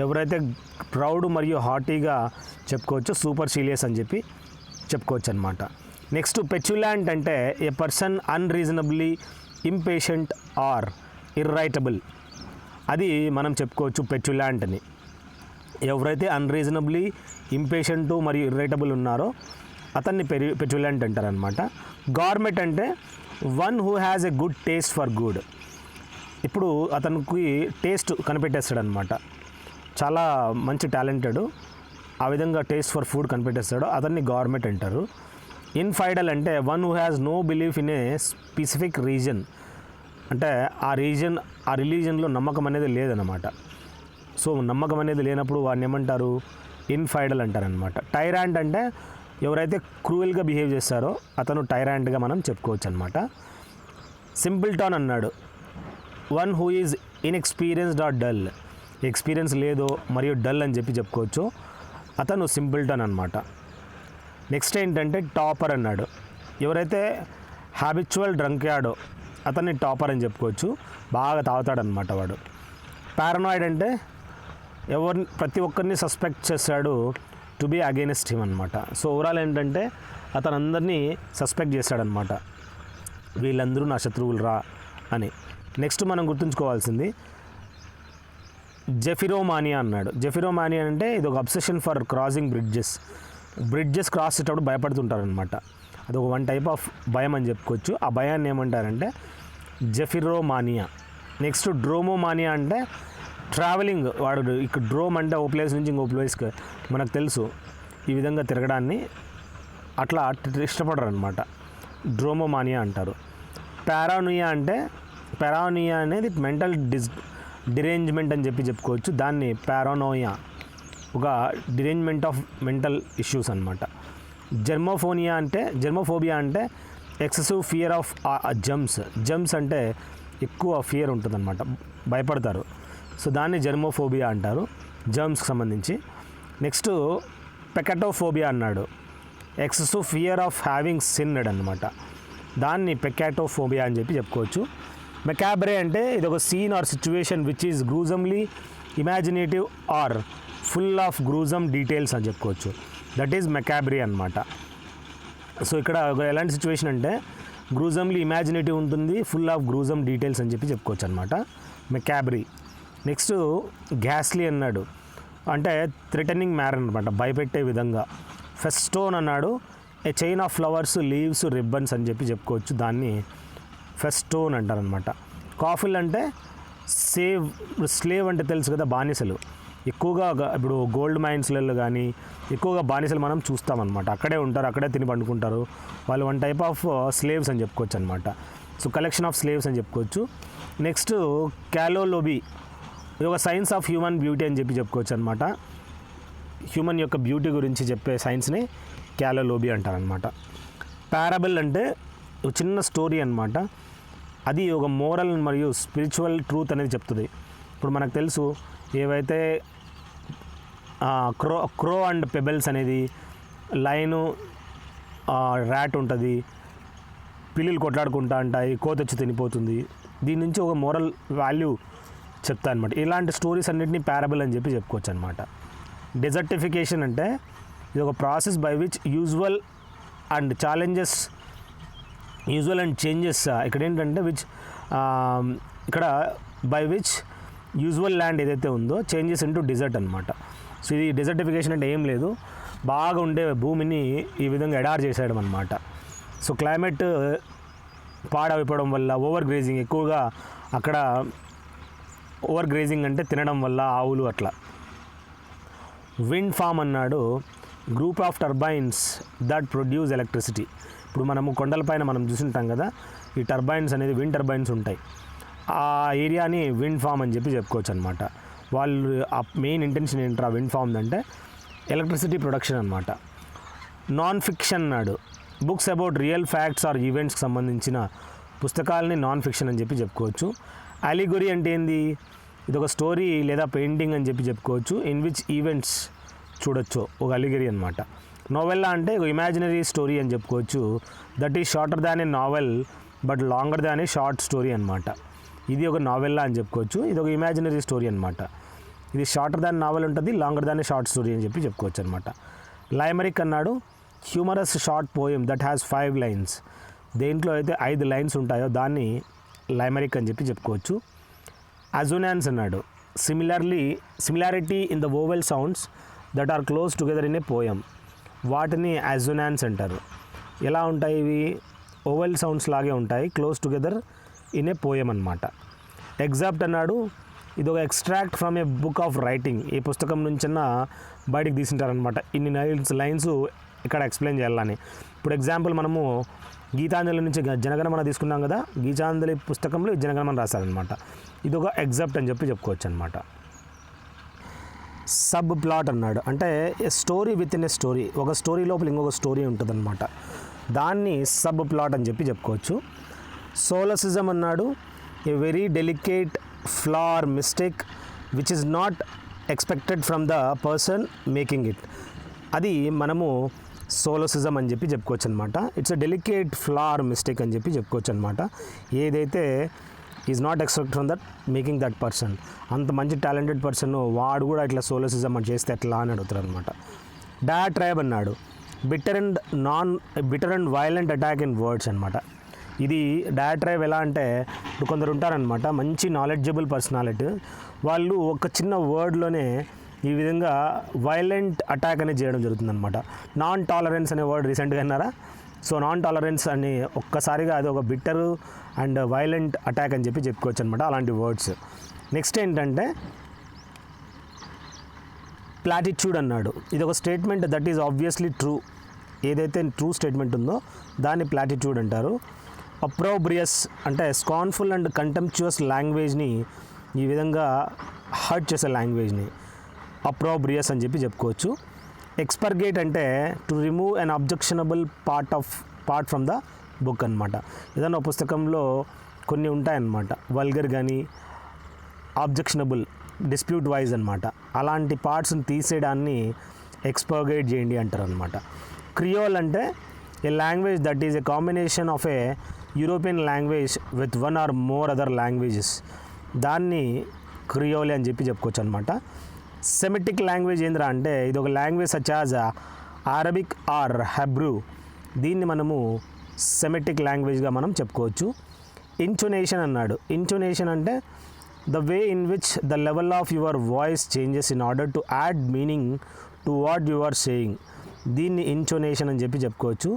ఎవరైతే ప్రౌడ్ మరియు హాటీగా చెప్పుకోవచ్చు సూపర్సీలియస్ అని చెప్పి చెప్పుకోవచ్చు అనమాట. నెక్స్ట్ పెచులాంట్ అంటే ఏ పర్సన్ అన్రీజనబ్లీ ఇంపేషెంట్ ఆర్ ఇర్రైటబుల్. అది మనం చెప్పుకోవచ్చు పెచులాంట్ అని. ఎవరైతే అన్రీజనబ్లీ ఇంపేషెంట్ మరియు ఇర్రైటబుల్ ఉన్నారో అతన్ని పెచులాంట్ అంటారనమాట. గార్మెట్ అంటే one who has a good taste for good. ఇప్పుడు అతనికి టేస్ట్ కనిపెట్టేస్తాడనమాట, చాలా మంచి టాలెంటెడ్, ఆ విధంగా టేస్ట్ ఫర్ ఫుడ్ కనిపెట్టేస్తాడు, అతన్ని గార్మెట్ అంటారు. ఇన్ఫైడల్ అంటే one who has no belief in a specific reason. అంటే ఆ రిలీజన్లో నమ్మకం అనేది లేదన్నమాట. సో నమ్మకం అనేది లేనప్పుడు వాడిని ఏమంటారు, ఇన్ఫైడల్ అంటారనమాట. టైరాంట్ అంటే ఎవరైతే క్రూయల్గా బిహేవ్ చేస్తారో అతను టైరాంట్గా మనం చెప్పుకోవచ్చు అనమాట. సింపుల్టాన్ అన్నాడు, one who is inexperienced or dull, experience లేదో మరియు డల్ అని చెప్పుకోవచ్చు, అతను సింపుల్టాన్ అనమాట. నెక్స్ట్ ఏంటంటే టాపర్ అన్నాడు, ఎవరైతే హ్యాబిచువల్ డ్రంక్యాడో అతన్ని టాపర్ అని చెప్పుకోవచ్చు, బాగా తాగుతాడనమాట వాడు. పారనాయిడ్ అంటే ప్రతి ఒక్కరిని సస్పెక్ట్ చేస్తాడు, టు బీ అగెయిన్స్ట్ హిమ్ అనమాట. సో ఓవరాల్ ఏంటంటే అతను అందరినీ సస్పెక్ట్ చేస్తాడనమాట, వీళ్ళందరూ నా శత్రువులు రా అని. నెక్స్ట్ మనం గుర్తుంచుకోవాల్సింది జెఫిరోమానియా అన్నాడు. జెఫిరోమానియా అంటే ఇది ఒక obsession for crossing bridges cross చేసేటప్పుడు భయపడుతుంటారనమాట. అది ఒక వన్ టైప్ ఆఫ్ భయం అని చెప్పుకోవచ్చు. ఆ భయాన్ని ఏమంటారంటే జెఫిరోమానియా. నెక్స్ట్ డ్రోమోమానియా అంటే ట్రావెలింగ్, వాడు ఇక్కడ డ్రోమ్ అంటే ఓ ప్లేస్ నుంచి ఇంకో ప్లేస్కి మనకు తెలుసు ఈ విధంగా తిరగడాన్ని అట్లా ఇష్టపడరు అనమాట, డ్రోమోమానియా అంటారు. పారానోయియా అనేది మెంటల్ డిరేంజ్మెంట్ అని చెప్పుకోవచ్చు, దాన్ని పారానోయా, ఒక డిరేంజ్మెంట్ ఆఫ్ మెంటల్ ఇష్యూస్ అనమాట. జెర్మోఫోబియా అంటే ఎక్సెసివ్ ఫియర్ ఆఫ్ జంప్స్ అంటే ఎక్కువ ఫియర్ ఉంటుందన్నమాట, భయపడతారు. సో దాన్ని జెర్మోఫోబియా అంటారు, జర్మ్స్కి సంబంధించి. నెక్స్ట్ పెకాటోఫోబియా అన్నాడు, excessive fear of having sinned అనమాట, దాన్ని పెకాటోఫోబియా అని చెప్పుకోవచ్చు. మెకాబ్రే అంటే ఇది ఒక scene or situation which is gruesomely imaginative or full of gruesome details అని చెప్పుకోవచ్చు, దట్ ఈజ్ మెకాబ్రే అనమాట. సో ఇక్కడ ఎలాంటి సిచ్యువేషన్ అంటే గ్రూజమ్లీ ఇమాజినేటివ్ ఉంటుంది, ఫుల్ ఆఫ్ గ్రూజమ్ డీటెయిల్స్ అని చెప్పుకోవచ్చు అనమాట, మెకాబ్రీ. నెక్స్ట్ గ్యాస్లీ అన్నాడు, అంటే థ్రెటనింగ్ మ్యానర్ అనమాట, భయపెట్టే విధంగా. ఫెస్టోన్ అన్నాడు, a chain of flowers, leaves, ribbons అని చెప్పుకోవచ్చు, దాన్ని ఫెస్టోన్ అంటారనమాట. కాఫిల్ అంటే స్లేవ్ అంటే తెలుసు కదా, బానిసలు. ఎక్కువగా ఇప్పుడు గోల్డ్ మైన్స్లలో కానీ ఎక్కువగా బానిసలు మనం చూస్తామన్నమాట, అక్కడే ఉంటారు, అక్కడే తిని పండుకుంటారు వాళ్ళు, వన్ టైప్ ఆఫ్ స్లేవ్స్ అని చెప్పుకోవచ్చు అనమాట. సో కలెక్షన్ ఆఫ్ స్లేవ్స్ అని చెప్పుకోవచ్చు. నెక్స్ట్ క్యాలోలోబీ, ఇది ఒక సైన్స్ ఆఫ్ హ్యూమన్ బ్యూటీ అని చెప్పుకోవచ్చు అనమాట, హ్యూమన్ యొక్క బ్యూటీ గురించి చెప్పే సైన్స్ని క్యాలోలోబీ అంటారనమాట. పారబుల్ అంటే ఒక చిన్న స్టోరీ అనమాట, అది ఒక మోరల్ మరియు స్పిరిచువల్ ట్రూత్ అనేది చెప్తుంది. ఇప్పుడు మనకు తెలుసు ఏవైతే క్రో అండ్ పెబెల్స్ అనేది, లైను ర్యాట్ ఉంటుంది, పిల్లులు కొట్లాడుకుంటా ఉంటాయి, కోతొచ్చి తినిపోతుంది, దీని నుంచి ఒక మోరల్ వాల్యూ చెప్తా అనమాట. ఇలాంటి స్టోరీస్ అన్నింటినీ పారబుల్ అని చెప్పుకోవచ్చు అనమాట. డెజర్టిఫికేషన్ అంటే ఇది ఒక process by which usual and changes ఇక్కడ ఏంటంటే ఇక్కడ బై విచ్ యూజువల్ ల్యాండ్ ఏదైతే ఉందో చేంజెస్ ఇంటూ డిజర్ట్ అనమాట. సో ఇది డెజర్టిఫికేషన్ అంటే ఏం లేదు, బాగా ఉండే భూమిని ఈ విధంగా ఎడార్ చేసేయడం అనమాట. సో క్లైమేట్ పాడైపోవడం వల్ల ఓవర్ గ్రేజింగ్, ఎక్కువగా అక్కడ ఓవర్ గ్రేజింగ్ అంటే తినడం వల్ల ఆవులు అట్లా. విండ్ ఫామ్ అన్నాడు, group of turbines that produce electricity. ఇప్పుడు మనము కొండలపైన మనం చూసుంటాం కదా, ఈ టర్బైన్స్ అనేది విండ్ టర్బైన్స్ ఉంటాయి, ఆ ఏరియాని విండ్ ఫామ్ అని చెప్పుకోవచ్చు అనమాట. వాళ్ళు ఆ మెయిన్ ఇంటెన్షన్ ఏంట్రా విండ్ ఫామ్ అంటే ఎలక్ట్రిసిటీ ప్రొడక్షన్ అనమాట. నాన్ ఫిక్షన్ అన్నాడు, books about real facts or ఈవెంట్స్కి సంబంధించిన పుస్తకాలని నాన్ ఫిక్షన్ అని చెప్పుకోవచ్చు. అలిగొరీ అంటే ఏంది, ఇది ఒక స్టోరీ లేదా పెయింటింగ్ అని చెప్పుకోవచ్చు, ఇన్ విచ్ ఈవెంట్స్ చూడొచ్చు, ఒక అలిగరీ అనమాట. నోవెల్లా అంటే ఒక ఇమాజినరీ స్టోరీ అని చెప్పుకోవచ్చు, that is shorter than a novel but longer than a short story అనమాట. ఇది ఒక నావెల్లా అని చెప్పుకోవచ్చు, ఇది ఒక ఇమాజినరీ స్టోరీ అనమాట. ఇది షార్టర్ దాన్ నావెల్ ఉంటుంది, longer than a short story అని చెప్పుకోవచ్చు అనమాట. లైమరిక్ అన్నాడు, humorous short poem that has 5 lines. దేంట్లో అయితే 5 lines ఉంటాయో దాన్ని లైమరిక్ అని చెప్పుకోవచ్చు. అజోనాన్స్ అన్నాడు, similarity in the vowel sounds that are close together in a poem. వాటిని అజోనాన్స్ అంటారు. ఎలా ఉంటాయి ఇవి, ఓవెల్ సౌండ్స్ లాగే ఉంటాయి, close together in a poem అనమాట. ఎగ్జాప్ట్ అన్నాడు, ఇది ఒక extract from A book of writing, ఈ పుస్తకం నుంచన్నా బయటికి తీసింటారనమాట, ఇన్ని లైన్స్ ఇక్కడ ఎక్స్ప్లెయిన్ చేయాలని. ఇప్పుడు ఎగ్జాంపుల్ మనము గీతాంజలి నుంచి జనగణమన తీసుకున్నాం కదా, గీతాంజలి పుస్తకంలో జనగణమన రాశారనమాట. ఇది ఒక ఎగ్జాప్ట్ అని చెప్పుకోవచ్చు అనమాట. సబ్ ప్లాట్ అన్నాడు అంటే story with in a story, ఒక స్టోరీ లోపల ఇంకొక స్టోరీ ఉంటుందన్నమాట, దాన్ని సబ్ ప్లాట్ అని చెప్పుకోవచ్చు. సోలసిజం అన్నాడు, a very delicate flaw or mistake which is not expected from the person making it. అది మనము సోలసిజం అని చెప్పుకోవచ్చు అనమాట. It's a delicate flaw or mistake అని చెప్పుకోవచ్చు అనమాట. ఏదైతే is not expect from that making that person, అంత మంచి టాలెంటెడ్ పర్సన్ వాడు కూడా ఇట్లా సోలసిజం అని చేస్తే ఎట్లా అని అడుగుతారు అనమాట. డయాట్రైబ్ అన్నాడు, bitter and violent attack in words అనమాట. ఇది డయాట్రైబ్ ఎలా అంటే ఇప్పుడు కొందరు ఉంటారనమాట మంచి నాలెడ్జబుల్ పర్సనాలిటీ, వాళ్ళు ఒక చిన్న వర్డ్లోనే ఈ విధంగా వైలెంట్ అటాక్ అనేది చేయడం జరుగుతుందన్నమాట. నాన్ టాలరెన్స్ అనే వర్డ్ రీసెంట్గా అన్నారా, సో నాన్ టాలరెన్స్ అని ఒక్కసారిగా అది ఒక బిట్టర్ అండ్ వైలెంట్ అటాక్ అని చెప్పుకోవచ్చు అనమాట, అలాంటి వర్డ్స్. నెక్స్ట్ ఏంటంటే ప్లాటిట్యూడ్ అన్నాడు, ఇది ఒక statement that is obviously true, ఏదైతే ట్రూ స్టేట్మెంట్ ఉందో దాన్ని ప్లాటిట్యూడ్ అంటారు. అప్రోబ్రియస్ అంటే స్కాన్ఫుల్ అండ్ కంటెంప్చువస్ లాంగ్వేజ్ని, ఈ విధంగా హర్ట్ చేసే లాంగ్వేజ్ని అప్రోబ్రియస్ అని చెప్పుకోవచ్చు. ఎక్స్పర్గేట్ అంటే to remove an objectionable part from the book అనమాట. ఏదైనా పుస్తకంలో కొన్ని ఉంటాయన్నమాట వల్గర్ కానీ ఆబ్జెక్షనబుల్ డిస్ప్యూట్ వైజ్ అనమాట, అలాంటి పార్ట్స్ని తీసేయడాన్ని ఎక్స్పర్గేట్ చేయండి అంటారు అనమాట. క్రియోల్ అంటే a language that is a combination of a European language with one or more other languages, దాన్ని క్రియోలే అని చెప్పుకోవచ్చు అనమాట. సెమిటిక్ లాంగ్వేజ్ ఏంద్రా అంటే ఇది ఒక language such as Arabic or Hebrew, దీన్ని మనము సెమిటిక్ లాంగ్వేజ్గా మనం చెప్పుకోవచ్చు. ఇంటోనేషన్ అన్నాడు, ఇంటోనేషన్ అంటే the way in which the level of your voice changes in order to add meaning to what you are saying, దీన్ని ఇంటోనేషన్ అని చెప్పుకోవచ్చు.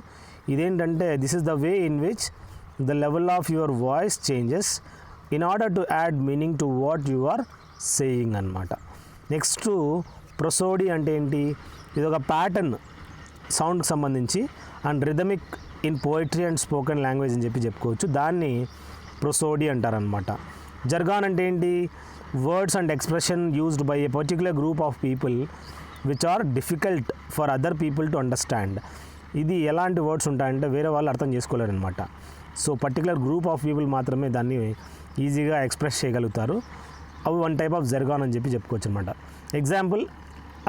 ఇదేంటంటే this is the way in which the level of your voice changes in order to add meaning to what you are saying అనమాట. Next prosody అంటే ఏంటి, ఇది ఒక pattern సౌండ్కి సంబంధించి and rhythmic in poetry and spoken language అని చెప్పుకోవచ్చు, దాన్ని ప్రొసోడీ అంటారనమాట. జర్గాన్ అంటే ఏంటి, words and expression used by a particular group of people which are difficult for other people to understand. ఇది ఎలాంటి వర్డ్స్ ఉంటాయంటే వేరే వాళ్ళు అర్థం చేసుకోలేరు అనమాట, so particular group of people మాత్రమే దాన్ని ఈజీగా ఎక్స్ప్రెస్ చేయగలుగుతారు. అవి వన్ టైప్ ఆఫ్ జర్గాన్ అని చెప్పుకోవచ్చు అనమాట. ఎగ్జాంపుల్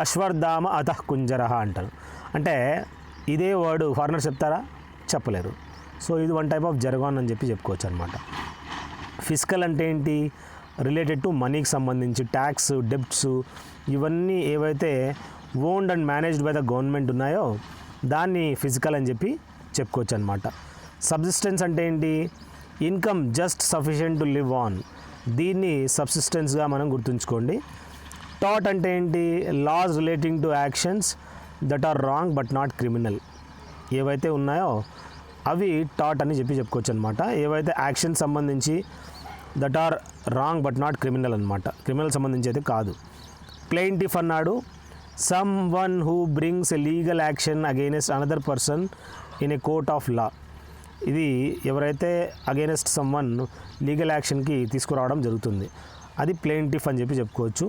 అశ్వర్ధామ అతః కుంజరహ అంటారు, అంటే ఇదే వర్డ్ ఫారినర్స్ చెప్తారా, చెప్పలేరు. సో ఇది వన్ టైప్ ఆఫ్ జర్గాన్ అని చెప్పుకోవచ్చు అనమాట. ఫిజికల్ అంటే ఏంటి, రిలేటెడ్ టు మనీకి సంబంధించి ట్యాక్స్, డెబ్ట్స్, ఇవన్నీ ఏవైతే owned and managed by the government ఉన్నాయో దాన్ని ఫిజికల్ అని చెప్పుకోవచ్చు అనమాట. సబ్సిస్టెన్స్ అంటే ఏంటి, income just sufficient to live on, దీన్ని సబ్సిస్టెన్స్గా మనం గుర్తుంచుకోండి. టాట్ అంటే ఏంటి, laws relating to actions that are wrong but not criminal, ఏవైతే ఉన్నాయో అవి టాట్ అని చెప్పుకోవచ్చు అనమాట. ఏవైతే యాక్షన్ సంబంధించి that are wrong but not criminal అనమాట, క్రిమినల్ సంబంధించి అయితే కాదు. ప్లెయింటిఫ్ అన్నాడు, someone who brings a legal action against another person in a court of law, ఇది ఎవరైతే అగెయినెస్ట్ సమ్ వన్ లీగల్ యాక్షన్కి తీసుకురావడం జరుగుతుంది, అది ప్లెయింటిఫ్ అని చెప్పుకోవచ్చు.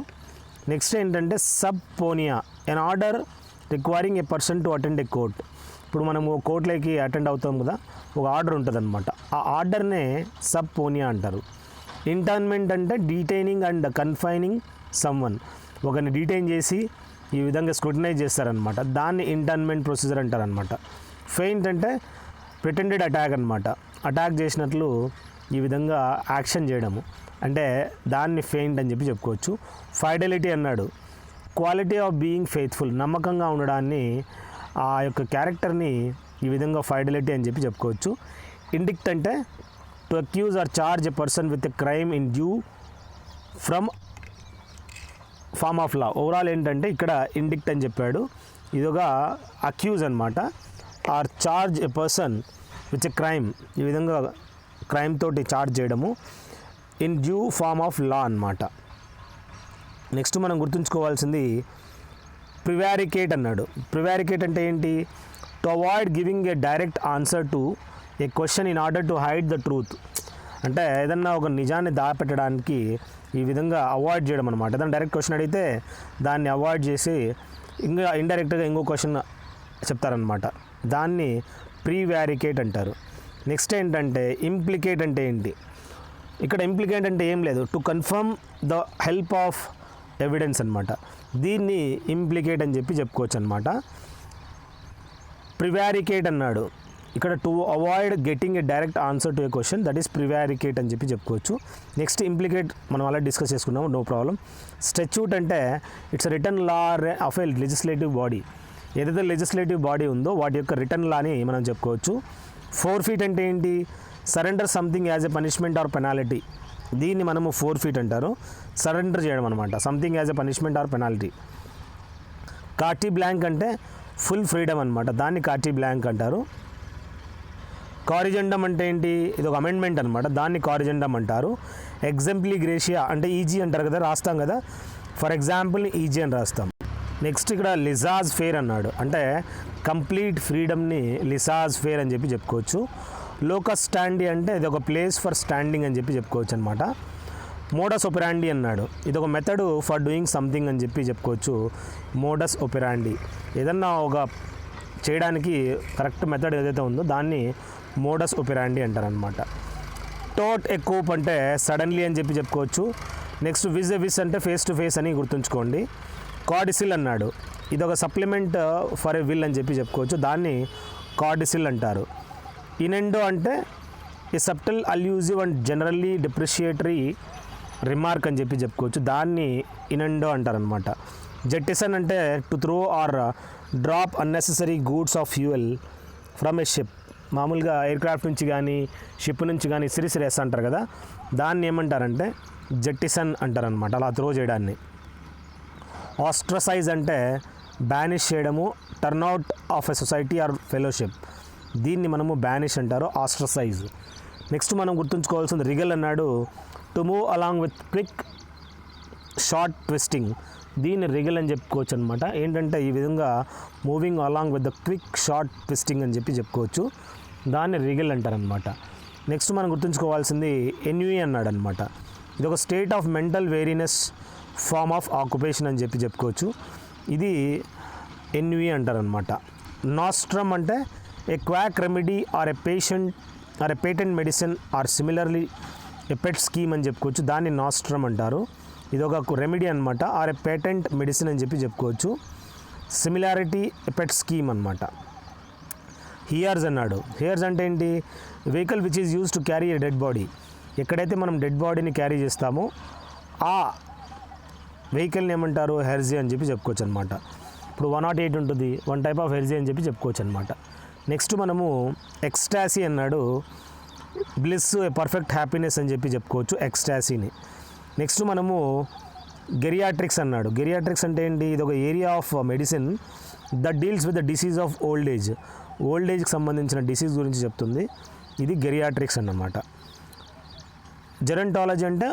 నెక్స్ట్ ఏంటంటే subpoena, an order requiring a person to attend a court. ఇప్పుడు మనము కోర్టులోకి అటెండ్ అవుతాం కదా, ఒక ఆర్డర్ ఉంటుంది అనమాట, ఆ ఆర్డర్నే సబ్ పోనియా అంటారు. ఇంటర్న్మెంట్ అంటే డీటైనింగ్ అండ్ కన్ఫైనింగ్ సమ్వన్, ఒకరిని డీటైన్ చేసి ఈ విధంగా స్క్రూటినైజ్ చేస్తారనమాట, దాన్ని ఇంటర్న్మెంట్ ప్రొసీజర్ అంటారనమాట. ఫెయింట్ అంటే ప్రిటెండెడ్ అటాక్ అనమాట, అటాక్ చేసినట్లు ఈ విధంగా యాక్షన్ చేయడము, అంటే దాన్ని ఫెయింట్ అని చెప్పుకోవచ్చు. ఫైడలిటీ అన్నాడు, క్వాలిటీ ఆఫ్ బీయింగ్ ఫెయిత్ఫుల్, నమ్మకంగా ఉండడాన్ని, ఆ యొక్క క్యారెక్టర్ని ఈ విధంగా ఫైడలిటీ అని చెప్పుకోవచ్చు. ఇండిక్ట్ అంటే to accuse or charge a person with a crime in due from form of law. Overall ఏంటంటే ఇక్కడ ఇండిక్ట్ అని చెప్పాడు, ఇదొక అక్యూజ్ అనమాట, or charge a person with a crime, ఈ విధంగా క్రైమ్ తోటి చార్జ్ చేయడము, in due form of law అన్నమాట. నెక్స్ట్ మనం గుర్తుంచుకోవాల్సింది ప్రివారికేట్ అన్నాడు. ప్రివారికేట్ అంటే ఏంటి, to avoid giving a direct answer to a question in order to hide the truth. అంటే ఏదన్నా ఒక నిజాన్ని దాపెట్టడానికి ఈ విధంగా అవాయిడ్ చేయడం అనమాట. ఏదైనా డైరెక్ట్ క్వశ్చన్ అడిగితే దాన్ని అవాయిడ్ చేసి ఇంకా ఇండైరెక్ట్గా ఇంకో క్వశ్చన్ చెప్తారనమాట. దాన్ని ప్రీవారికేట్ అంటారు. నెక్స్ట్ ఏంటంటే ఇంప్లికేట్ అంటే ఏంటి? ఇక్కడ ఇంప్లికేట్ అంటే ఏం లేదు, to confirm the help of evidence అనమాట. దీన్ని ఇంప్లికేట్ అని చెప్పి చెప్పుకోవచ్చు అనమాట. ప్రివారికేట్ అన్నాడు ఇక్కడ, to avoid getting a direct answer to a question, that is prevaricate అని చెప్పి చెప్పుకోవచ్చు. నెక్స్ట్ ఇంప్లికేట్ మనం అలా డిస్కస్ చేసుకున్నాము, నో ప్రాబ్లం. స్టాట్యూట్ అంటే it's written law of a legislative body. ఏదైతే లెజిస్లేటివ్ బాడీ ఉందో వాటి యొక్క రిటర్న్ లాని మనం చెప్పుకోవచ్చు. ఫోర్ఫీట్ అంటే ఏంటి? Surrender something as a punishment are penalty. దీన్ని మనము ఫోర్ఫీట్ అంటారు, సరెండర్ చేయడం అనమాట, something as a punishment are penalty. CAR-T blank అంటే ఫుల్ ఫ్రీడమ్ అనమాట, దాన్ని కార్టీ బ్లాంక్ అంటారు. కారిజెండమ్ అంటే ఏంటి? ఇది ఒక అమెండ్మెంట్ అనమాట, దాన్ని కారిజెండమ్ అంటారు. ఎగ్జాంపుల్ గ్రేషియా అంటే ఈజీ అంటారు కదా, రాస్తాం కదా, ఫర్ ఎగ్జాంపుల్ ఈజీ అని రాస్తాం. నెక్స్ట్ ఇక్కడ లిజాజ్ ఫేర్ అన్నాడు, అంటే కంప్లీట్ ఫ్రీడమ్ని లిజాజ్ ఫేర్ అని చెప్పి చెప్పుకోవచ్చు. లోకస్ స్టాండీ అంటే ఇది ఒక ప్లేస్ ఫర్ స్టాండింగ్ అని చెప్పి చెప్పుకోవచ్చు అనమాట. మోడస్ ఒపెరాండి అన్నాడు, ఇది ఒక మెథడ్ ఫర్ డూయింగ్ సంథింగ్ అని చెప్పి చెప్పుకోవచ్చు. మోడస్ ఒపెరాండి ఏదన్నా ఒక చేయడానికి కరెక్ట్ మెథడ్ ఏదైతే ఉందో దాన్ని మోడస్ ఒపెరాండి అంటారనమాట. టోట్ ఎ కూప్ అంటే సడన్లీ అని చెప్పి చెప్పుకోవచ్చు. నెక్స్ట్ విజ్ ఎ విస్ అంటే ఫేస్ టు ఫేస్ అని గుర్తుంచుకోండి. కార్డిసిల్ అన్నాడు, ఇది ఒక సప్లిమెంట్ ఫర్ ఎ విల్ అని చెప్పి చెప్పుకోవచ్చు, దాన్ని కార్డిసిల్ అంటారు. ఇనెండో అంటే ఈ సబ్టల్ అల్యూజివ్ అండ్ జనరల్లీ డిప్రిషియేటరీ రిమార్క్ అని చెప్పి చెప్పుకోవచ్చు, దాన్ని ఇనెండో అంటారనమాట. జెట్టిసన్ అంటే to throw are drop unnecessary goods of fuel from A ship. మామూలుగా ఎయిర్ క్రాఫ్ట్ నుంచి కానీ షిప్ నుంచి కానీ సిరిసిరేస్ అంటారు కదా, దాన్ని ఏమంటారంటే జెట్టిసన్ అంటారనమాట, అలా త్రో చేయడాన్ని. ఆస్ట్రసైజ్ అంటే బ్యానిష్ చేయడము, turn out of a society or fellowship, దీన్ని మనము బ్యానిష్ అంటారు, ఆస్ట్రసైజ్. నెక్స్ట్ మనం గుర్తుంచుకోవాల్సింది రిగల్ అన్నాడు, to move along with quick short twisting, దీన్ని రిగల్ అని చెప్పుకోవచ్చు అనమాట. ఏంటంటే ఈ విధంగా moving along with the quick short twisting అని చెప్పి చెప్పుకోవచ్చు, దాన్ని రిగల్ అంటారనమాట. నెక్స్ట్ మనం గుర్తుంచుకోవాల్సింది ఎన్యూఈ అన్నాడు అనమాట, ఇది ఒక state of mental weariness form of occupation అని చెప్పి చెప్పుకోవచ్చు, ఇది ఎన్యూఈ అంటారనమాట. నాస్ట్రమ్ అంటే a quack remedy or a patent medicine or similarly a pet scheme అని చెప్పుకోవచ్చు, దాన్ని నాస్ట్రమ్ అంటారు. ఇది ఒక రెమెడీ అనమాట, ఆర్ ఏ పేటెంట్ మెడిసిన్ అని చెప్పి చెప్పుకోవచ్చు. సిమిలారిటీ ఏ పెట్ స్కీమ్ అనమాట. హియర్స్ అన్నాడు, హియర్స్ అంటే ఏంటి? Vehicle which is use to carry A dead body. ఎక్కడైతే మనం డెడ్ బాడీని క్యారీ చేస్తామో ఆ వెహికల్ని ఏమంటారు? హెర్జీ అని చెప్పి చెప్పుకోవచ్చు అనమాట. ఇప్పుడు 108 ఉంటుంది, వన్ టైప్ ఆఫ్ హెర్జీ అని చెప్పి చెప్పుకోవచ్చు అనమాట. నెక్స్ట్ మనము ఎక్స్టాసీ అన్నాడు, బ్లిస్ ఏ పర్ఫెక్ట్ హ్యాపీనెస్ అని చెప్పి చెప్పుకోవచ్చు ఎక్స్టాసీని. నెక్స్ట్ మనము గెరియాట్రిక్స్ అన్నాడు, గెరియాట్రిక్స్ అంటే ఏంటి? ఇది ఒక area of medicine that deals with the disease of old age, old ఏజ్కి సంబంధించిన డిసీజ్ గురించి చెప్తుంది, ఇది గెరియాట్రిక్స్ అన్నమాట. జెరంటాలజీ అంటే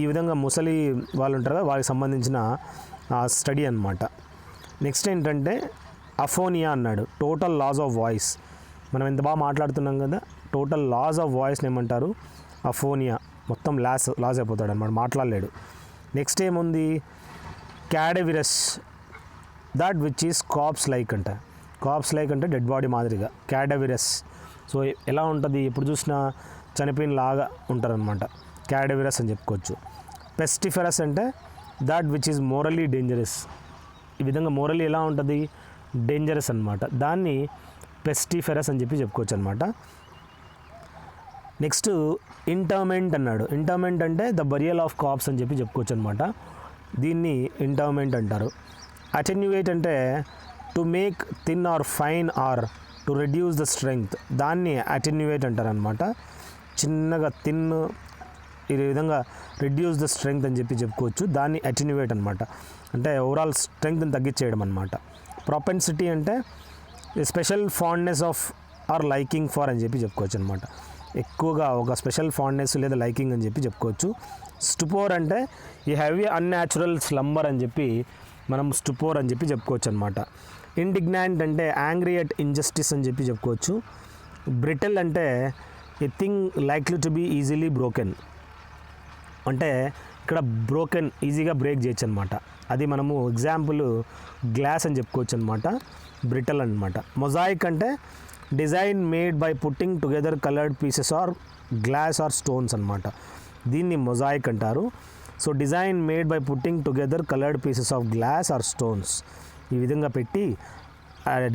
ఈ విధంగా ముసలి వాళ్ళు ఉంటారు కదా, వాళ్ళకి సంబంధించిన స్టడీ అన్నమాట. నెక్స్ట్ ఏంటంటే అఫోనియా అన్నాడు, టోటల్ లాస్ ఆఫ్ వాయిస్. మనం ఎంత బాగా మాట్లాడుతున్నాం కదా, టోటల్ లాస్ ఆఫ్ వాయిస్ని ఏమంటారు? అఫోనియా, మొత్తం లాస్ అయిపోతాడు అనమాట, మాట్లాడలేడు. నెక్స్ట్ ఏముంది? Cadaverous, that which is corpse like అంట, కాప్స్ లైక్ అంటే డెడ్ బాడీ మాదిరిగా, క్యాడవిరస్. సో ఎలా ఉంటుంది? ఎప్పుడు చూసినా చనిపోయిన లాగా ఉంటారనమాట, క్యాడవిరస్ అని చెప్పుకోవచ్చు. పెస్టిఫెరస్ అంటే that which is morally dangerous, ఈ విధంగా మోరల్లీ ఎలా ఉంటుంది? డేంజరస్ అనమాట, దాన్ని పెస్టిఫెరస్ అని చెప్పి చెప్పుకోవచ్చు అనమాట. నెక్స్ట్ ఇంటర్మెంట్ అన్నాడు, ఇంటర్మెంట్ అంటే ద బరియల్ ఆఫ్ కాప్స్ అని చెప్పి చెప్పుకోవచ్చు అనమాట, దీన్ని ఇంటర్మెంట్ అంటారు. అటెన్యువేట్ అంటే to make thin or fine or to reduce the strength, దాన్ని అటెన్యువేట్ అంటారనమాట. చిన్నగా థిన్, ఈ విధంగా రెడ్యూస్ ద స్ట్రెంగ్త్ అని చెప్పి చెప్పుకోవచ్చు, దాన్ని అటెన్యువేట్ అనమాట, అంటే ఓవరాల్ స్ట్రెంగ్త్ని తగ్గించేయడం అనమాట. ప్రొపెన్సిటీ అంటే special fondness of or liking for అని చెప్పి చెప్పుకోవచ్చు అనమాట, ఎక్కువగా ఒక స్పెషల్ ఫాండ్నెస్ లేదా లైకింగ్ అని చెప్పి చెప్పుకోవచ్చు. స్టుపోర్ అంటే ఈ హెవీ అన్యాచురల్ స్లంబర్ అని చెప్పి మనం స్టుపోర్ అని చెప్పి చెప్పుకోవచ్చు అనమాట. ఇండిగ్నాంట్ అంటే యాంగ్రీ అట్ ఇంజస్టిస్ అని చెప్పి చెప్పుకోవచ్చు. బ్రిటిల్ అంటే a thing likely to be easily broken, అంటే ఇక్కడ బ్రోకెన్ ఈజీగా బ్రేక్ చేయొచ్చు అనమాట. అది మనము ఎగ్జాంపుల్ గ్లాస్ అని చెప్పుకోవచ్చు అనమాట, బ్రిటల్ అనమాట. మొజాయిక్ అంటే design made by putting together coloured pieces are glass are stones అనమాట. దీన్ని మొజాయిక్ అంటారు. So design made by putting together coloured pieces of glass are stones, ఈ విధంగా పెట్టి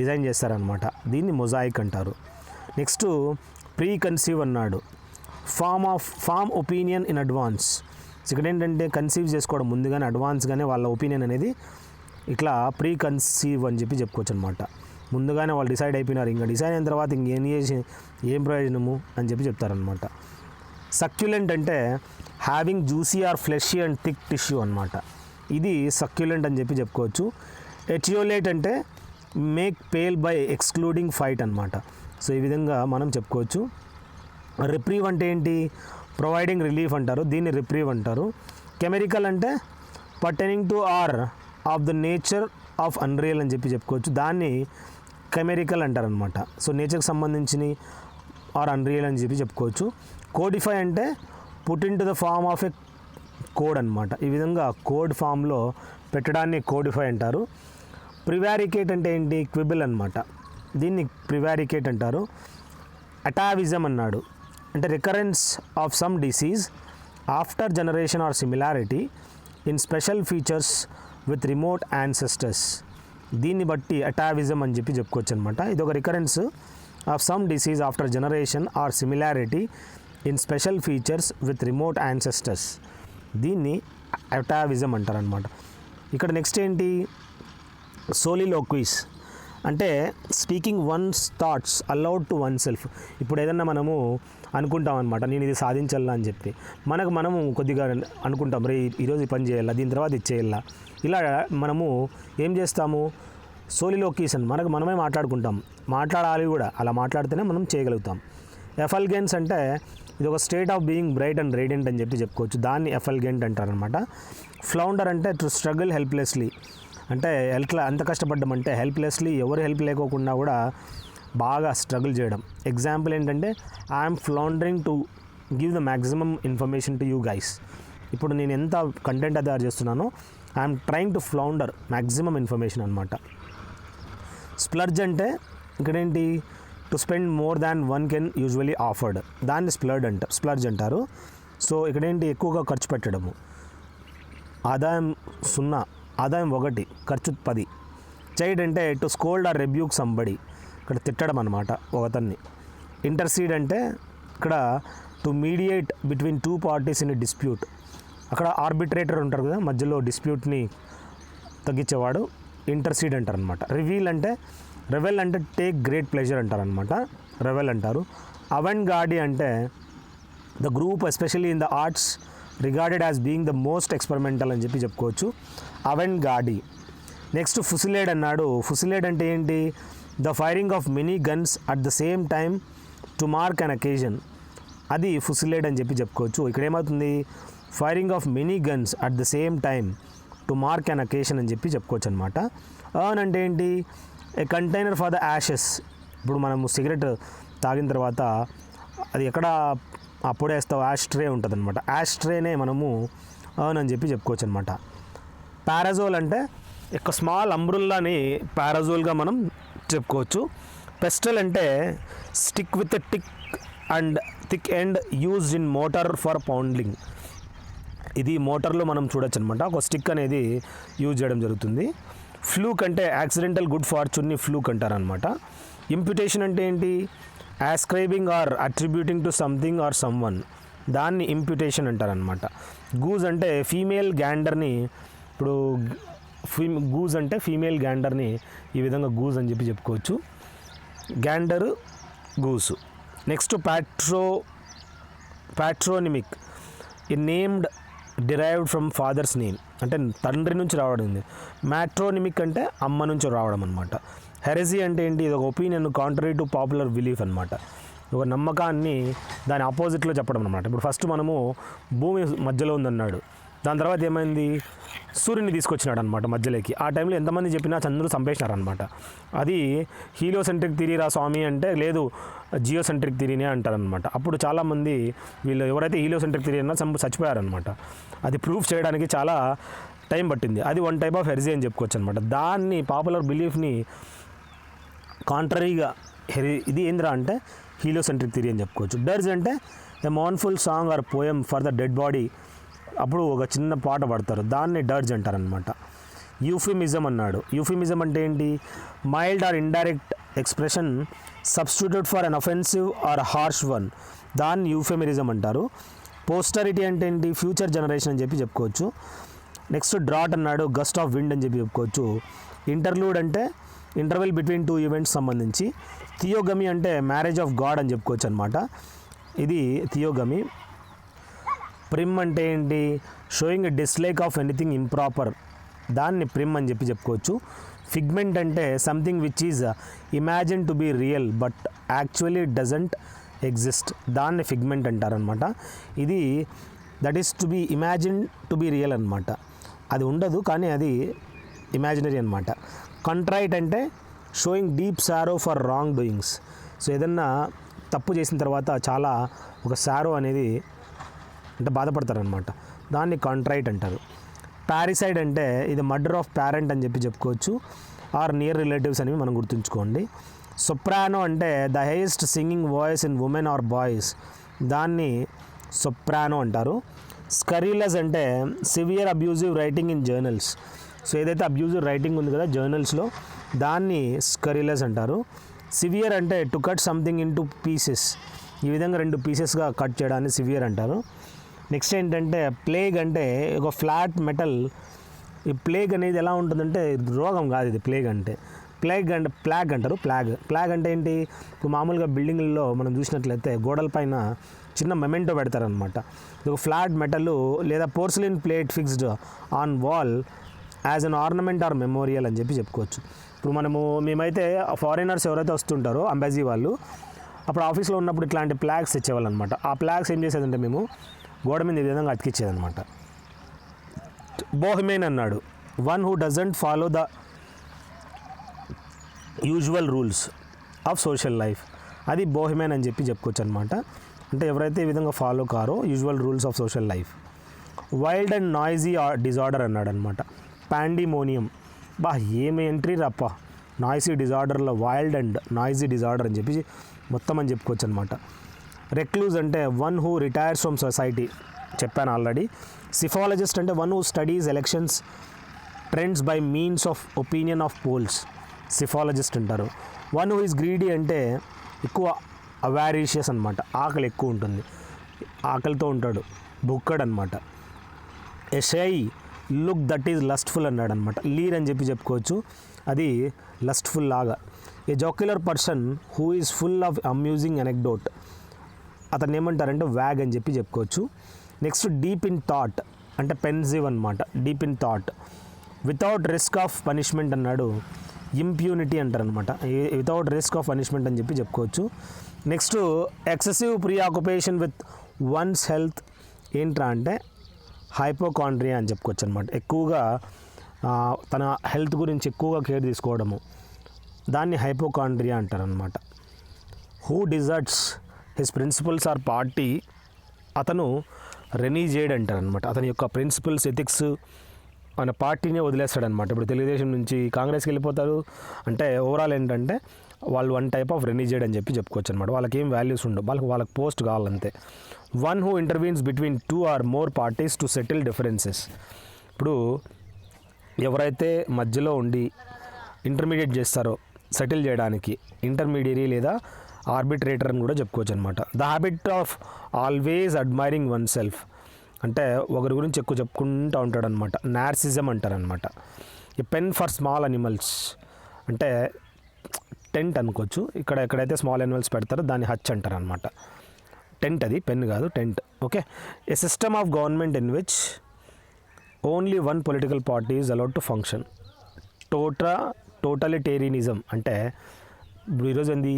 డిజైన్ చేస్తారనమాట. దీన్ని మొజాయిక్ అంటారు. నెక్స్ట్ ప్రీ కన్సీవ్ అన్నాడు, ఫామ్ ఒపీనియన్ ఇన్ అడ్వాన్స్. ఇక్కడ ఏంటంటే కన్సీవ్ చేసుకోవడం ముందుగానే, అడ్వాన్స్గానే వాళ్ళ ఒపీనియన్ అనేది ఇట్లా ప్రీ కన్సీవ్ అని చెప్పి చెప్పుకోవచ్చు అనమాట. ముందుగానే వాళ్ళు డిసైడ్ అయిపోయినారు, ఇంకా డిసైడ్ అయిన తర్వాత ఇంకేం చేసి ఏం ప్రయోజనము అని చెప్పి చెప్తారనమాట. సక్యులెంట్ అంటే having juicy or fleshy and thick tissue అనమాట. ఇది సక్యులెంట్ అని చెప్పి చెప్పుకోవచ్చు. ఎటియోలేట్ అంటే make pale by excluding fight అనమాట. సో ఈ విధంగా మనం చెప్పుకోవచ్చు. రిప్రీవ్ అంటే ఏంటి, ప్రొవైడింగ్ రిలీఫ్ అంటారు, దీన్ని రిప్రీవ్ అంటారు. కెమెరికల్ అంటే pertaining to or of the nature of unreal అని చెప్పి చెప్పుకోవచ్చు, దాన్ని కెమెరికల్ అంటారనమాట. సో నేచర్కి సంబంధించిన ఆర్ అన్రియల్ అని చెప్పి చెప్పుకోవచ్చు. కోడిఫై అంటే put in to the form of a code అనమాట. ఈ విధంగా కోడ్ ఫామ్లో పెట్టడాన్ని కోడిఫై అంటారు. ప్రివారికేట్ అంటే ఏంటి, క్విబుల్ అనమాట, దీన్ని ప్రివారికేట్ అంటారు. అటావిజం అన్నాడు, అంటే recurrence of some disease after generation or similarity in special features with remote ancestors. దీన్ని బట్టి అటావిజం అని చెప్పి చెప్పుకోవచ్చు అనమాట. ఇది ఒక recurrence of some disease after generation or similarity in special features with remote ancestors, దీన్ని అటావిజం అంటారనమాట. ఇక్కడ నెక్స్ట్ ఏంటి, సోలిలోక్వీస్ అంటే speaking one's thoughts aloud to one self. ఇప్పుడు ఏదన్నా మనము అనుకుంటాం అనమాట, నేను ఇది సాధించాలా అని చెప్పి మనము కొద్దిగా అనుకుంటాం, రే ఈరోజు ఈ పని చేయాలా, దీని తర్వాత ఇది చేయాలా, ఇలా మనము ఏం చేస్తాము, సోలిలోక్వీస్ అని మనమే మాట్లాడుకుంటాం, మాట్లాడాలి కూడా, అలా మాట్లాడితేనే మనం చేయగలుగుతాం. ఎఫల్గెన్స్ అంటే ఇది ఒక state of being bright and radiant అని చెప్పి చెప్పుకోవచ్చు, దాన్ని ఎఫల్గెంట్ అంటారనమాట. ఫ్లౌండర్ అంటే టు స్ట్రగుల్ హెల్ప్లెస్లీ, అంటే ఎంత కష్టపడ్డామంటే హెల్ప్లెస్లీ, ఎవరు హెల్ప్ లేకోకుండా కూడా బాగా స్ట్రగుల్ చేయడం. ఎగ్జాంపుల్ ఏంటంటే I'm floundering to give the maximum information to you guys. ఇప్పుడు నేను ఎంత కంటెంట్ తయారు చేస్తున్నానో I'm trying to flounder maximum information అనమాట. స్ప్లర్జ్ అంటే ఇక్కడేంటి, to spend more than one can usually afford, దాన్ని స్ప్లర్జ్ అంటారు. సో ఇక్కడేంటి, ఎక్కువగా ఖర్చు పెట్టడము. ఆదాయం 0, ఆదాయం 1, ఖర్చు 10. చైడ్ అంటే to scold or rebuke somebody, ఇక్కడ తిట్టడం అనమాట ఒకతన్ని. ఇంటర్సీడ్ అంటే ఇక్కడ to mediate between 2 parties in a dispute, అక్కడ ఆర్బిట్రేటర్ ఉంటారు కదా, మధ్యలో డిస్ప్యూట్ని తగ్గించేవాడు, ఇంటర్సీడ్ అంటారనమాట. రెవెల్ అంటే టేక్ గ్రేట్ ప్లెజర్ అంటారనమాట, రెవెల్ అంటారు. అవెంట్ గార్డీ అంటే the group especially in the arts regarded as being the most experimental అని చెప్పి చెప్పుకోవచ్చు, అవెంట్ గార్డీ. నెక్స్ట్ ఫుసిలేడ్ అన్నాడు. ఫుసిలేడ్ అంటే ఏంటి, the firing of many guns at the same time to mark అన్ అకేజన్, అది ఫుసిలేడ్ అని చెప్పి చెప్పుకోవచ్చు. ఇక్కడ ఏమవుతుంది, firing of many guns at the same time to mark an occasion అని చెప్పి చెప్పుకోవచ్చు అనమాట. అర్న్ అంటే ఏంటి, a container for the Ashes. ఇప్పుడు మనము సిగరెట్ తాగిన తర్వాత అది ఎక్కడ అప్పుడేస్తావు, యాష్ ట్రే ఉంటుంది అనమాట, యాష్ ట్రేనే మనము అర్న్ అని చెప్పి చెప్పుకోవచ్చు అనమాట. పారాజోల్ అంటే ఒక స్మాల్ అంబ్రుల్లాని పారాజోల్గా మనం చెప్పుకోవచ్చు. పెస్టల్ అంటే stick with tick and thick end used in mortar for pounding, ఇది మోటార్లో మనం చూడొచ్చు అనమాట, ఒక స్టిక్ అనేది యూజ్ చేయడం జరుగుతుంది. ఫ్లూక్ అంటే యాక్సిడెంటల్ గుడ్ ఫార్చ్యూన్ని ఫ్లూక్ అంటారనమాట. ఇంప్యుటేషన్ అంటే ఏంటి, ascribing or attributing to something or someone, దాన్ని ఇంప్యుటేషన్ అంటారనమాట. గూజ్ అంటే ఫీమేల్ గ్యాండర్ని, ఇప్పుడు గూజ్ అంటే ఫీమేల్ గ్యాండర్ని ఈ విధంగా గూజ్ అని చెప్పి చెప్పుకోవచ్చు, గ్యాండర్ గూసు. నెక్స్ట్ ప్యాట్రోనిమిక్, ఈ named derived from father's name, అంటే తండ్రి నుంచి రావడం. మ్యాట్రోనిమిక్ అంటే అమ్మ నుంచి రావడం అనమాట. హెరెసీ అంటే ఏంటి, ఇది ఒక opinion contrary to popular belief అనమాట, ఒక నమ్మకాన్ని దాని ఆపోజిట్లో చెప్పడం అనమాట. ఇప్పుడు ఫస్ట్ మనము భూమి మధ్యలో ఉందన్నాడు, దాని తర్వాత ఏమైంది, సూర్యుని తీసుకొచ్చినాడు అనమాట మధ్యలోకి. ఆ టైంలో ఎంతమంది చెప్పినా చంద్రుడు చంపేసినారనమాట. అది హీలియోసెంట్రిక్ థిరీరా స్వామి అంటే, లేదు జియోసెంట్రిక్ థిరీనే అంటారనమాట. అప్పుడు చాలామంది వీళ్ళు ఎవరైతే హీలియోసెంట్రిక్ థిరీ అన్నా చచ్చిపోయారనమాట. అది ప్రూఫ్ చేయడానికి చాలా టైం పట్టింది. అది వన్ టైప్ ఆఫ్ హెరిజీ అని చెప్పుకోవచ్చు అనమాట. దాన్ని పాపులర్ బిలీఫ్ని కాంట్రరీగా ఇది ఏంద్రా అంటే హీలియోసెంట్రిక్ థిరీ అని చెప్పుకోవచ్చు. డర్జ్ అంటే a mournful song or poem for the dead body. అప్పుడు ఒక చిన్న పాట పాడతారు, దాన్ని డర్జ్ అంటారనమాట. యూఫిమిజం అన్నాడు. యూఫిమిజం అంటే ఏంటి, mild are indirect expression substitute for an offensive are harsh one, దాన్ని యూఫెమిరిజం అంటారు. పోస్టరిటీ అంటే ఏంటి, ఫ్యూచర్ జనరేషన్ అని చెప్పి చెప్పుకోవచ్చు. నెక్స్ట్ డ్రాట్ అన్నాడు, గస్ట్ ఆఫ్ విండ్ అని చెప్పి చెప్పుకోవచ్చు. ఇంటర్లూడ్ అంటే ఇంటర్వెల్ బిట్వీన్ టూ ఈవెంట్స్ సంబంధించి. థియోగమి అంటే మ్యారేజ్ ఆఫ్ గాడ్ అని చెప్పుకోవచ్చు అనమాట. ఇది థియోగమి. ప్రిమ్ అంటే ఏంటి, showing a dislike of anything improper, దాన్ని ప్రిమ్ అని చెప్పి చెప్పుకోవచ్చు. ఫిగ్మెంట్ అంటే something which is imagine to be real but actually doesn't exist, దాన్ని ఫిగ్మెంట్ అంటారనమాట. ఇది that is to be imagine to be real అనమాట. అది ఉండదు కానీ అది ఇమాజినరీ అనమాట. కంట్రైట్ అంటే showing deep sorrow for wrong doings. So ఏదన్నా తప్పు చేసిన తర్వాత చాలా ఒక సారో అనేది అంటే బాధపడతారనమాట, దాన్ని కాంట్రైట్ అంటారు. పారిసైడ్ అంటే ఇది మర్డర్ ఆఫ్ పేరెంట్ అని చెప్పి చెప్పుకోవచ్చు, ఆర్ నియర్ రిలేటివ్స్ అనేవి మనం గుర్తుంచుకోండి. సొప్రానో అంటే the highest singing voice in women or boys, దాన్ని సొప్రానో అంటారు. స్కరీలస్ అంటే severe abusive writing in journals. So ఏదైతే అబ్యూజివ్ రైటింగ్ ఉంది కదా జర్నల్స్లో, దాన్ని స్కరీలస్ అంటారు. సివియర్ అంటే to cut something in to pieces, ఈ విధంగా 2 పీసెస్గా కట్ చేయడాన్ని సివియర్ అంటారు. నెక్స్ట్ ఏంటంటే ప్లేగ్ అంటే ఒక ఫ్లాట్ మెటల్. ఈ ప్లేగ్ అనేది ఎలా ఉంటుందంటే రోగం కాదు ఇది ప్లేగ్ అంటే. ప్లేగ్ అంటే ప్లాగ్ అంటారు. ప్లాగ్ అంటే ఏంటి, మామూలుగా బిల్డింగ్లలో మనం చూసినట్లయితే గోడల పైన చిన్న మెమెంటో పెడతారనమాట. ఇది ఒక ఫ్లాట్ మెటల్ లేదా porcelain plate fixed on wall as an ornament or memorial అని చెప్పి చెప్పుకోవచ్చు. ఇప్పుడు మేమైతే ఫారినర్స్ ఎవరైతే వస్తుంటారో అంబాజీ వాళ్ళు, అప్పుడు ఆఫీస్లో ఉన్నప్పుడు ఇట్లాంటి ప్లాగ్స్ తెచ్చేవాళ్ళు అనమాట. ఆ ప్లాగ్స్ ఏం చేసేదంటే మేము గోడ మీద ఈ విధంగా అతికిచ్చేదనమాట. బోహెమియన్ అన్నాడు, one who doesn't follow the usual rules of social life, అది బోహెమియన్ అని చెప్పి చెప్పుకోవచ్చు అనమాట. అంటే ఎవరైతే ఈ విధంగా ఫాలో కారో usual rules of social life. Wild and noisy disorder అన్నాడు అనమాట. పాండిమోనియం, ఏమి ఎంట్రీ రప్ప, నాయిసీ డిజార్డర్లో వైల్డ్ అండ్ నాయిసీ డిజార్డర్ అని చెప్పి మొత్తం అని చెప్పుకోవచ్చు అనమాట. రెక్లూజ్ అంటే one who retires from society, చెప్పాను ఆల్రెడీ. సిఫాలజిస్ట్ అంటే one who studies elections trends by means of opinion of polls, psephologist అంటారు. వన్ హూ ఈజ్ గ్రీడీ అంటే ఎక్కువ అవారీషియస్ అనమాట, ఆకలి ఎక్కువ ఉంటుంది, ఆకలితో ఉంటాడు, బుక్కడ్ అనమాట. A shy look that is lustful అన్నాడు అనమాట. లీర్ అని చెప్పి చెప్పుకోవచ్చు, అది లస్ట్ఫుల్ లాగా. A jocular person who is full of amusing anecdote, అతను ఏమంటారంటే వ్యాగ్ అని చెప్పి చెప్పుకోవచ్చు. నెక్స్ట్ డీప్ ఇన్ థాట్ అంటే పెన్సివ్ అనమాట. Deep in thought. Without risk of punishment అన్నాడు, ఇంప్యూనిటీ అంటారనమాట. వితౌట్ రిస్క్ ఆఫ్ పనిష్మెంట్ అని చెప్పి చెప్పుకోవచ్చు. Next excessive preoccupation with one's health ఏంట్రా అంటే హైపోకాండ్రియా అని చెప్పుకోవచ్చు అనమాట. ఎక్కువగా తన హెల్త్ గురించి ఎక్కువగా కేర్ తీసుకోవడము, దాన్ని హైపోకాండ్రియా అంటారనమాట. Who deserts his principles or party, అతను రెనీజేడ్ అంటారనమాట. అతని యొక్క ప్రిన్సిపల్స్ ఎథిక్స్ మన పార్టీనే వదిలేస్తాడనమాట. ఇప్పుడు తెలుగుదేశం నుంచి కాంగ్రెస్కి వెళ్ళిపోతారు అంటే ఓవరాల్ ఏంటంటే వాళ్ళు వన్ టైప్ ఆఫ్ రెనీజేడ్ అని చెప్పి చెప్పుకోవచ్చు అనమాట. వాళ్ళకి ఏం వాల్యూస్ ఉండవు, వాళ్ళకి పోస్ట్ కావాలంతే. One who intervenes between 2 or more parties to settle differences. ఇప్పుడు ఎవరైతే మధ్యలో ఉండి ఇంటర్మీడియట్ చేస్తారో సెటిల్ చేయడానికి, ఇంటర్మీడియరీ లేదా ఆర్బిట్రేటర్ అని కూడా చెప్పుకోవచ్చు అనమాట. The habit of always admiring one self అంటే ఒకరి గురించి ఎక్కువ చెప్పుకుంటూ ఉంటాడనమాట. నార్సిజం అంటారనమాట. ఈ పెన్ ఫర్ స్మాల్ అనిమల్స్ అంటే టెంట్ అనుకోవచ్చు. ఎక్కడైతే స్మాల్ అనిమల్స్ పెడతారో దాన్ని హచ్ అంటారనమాట. టెంట్, అది పెన్ కాదు, tent. Okay. A system of government in which only one political party is allowed to function. Totalitarianism అంటే ఇప్పుడు ఈరోజు ఏంది,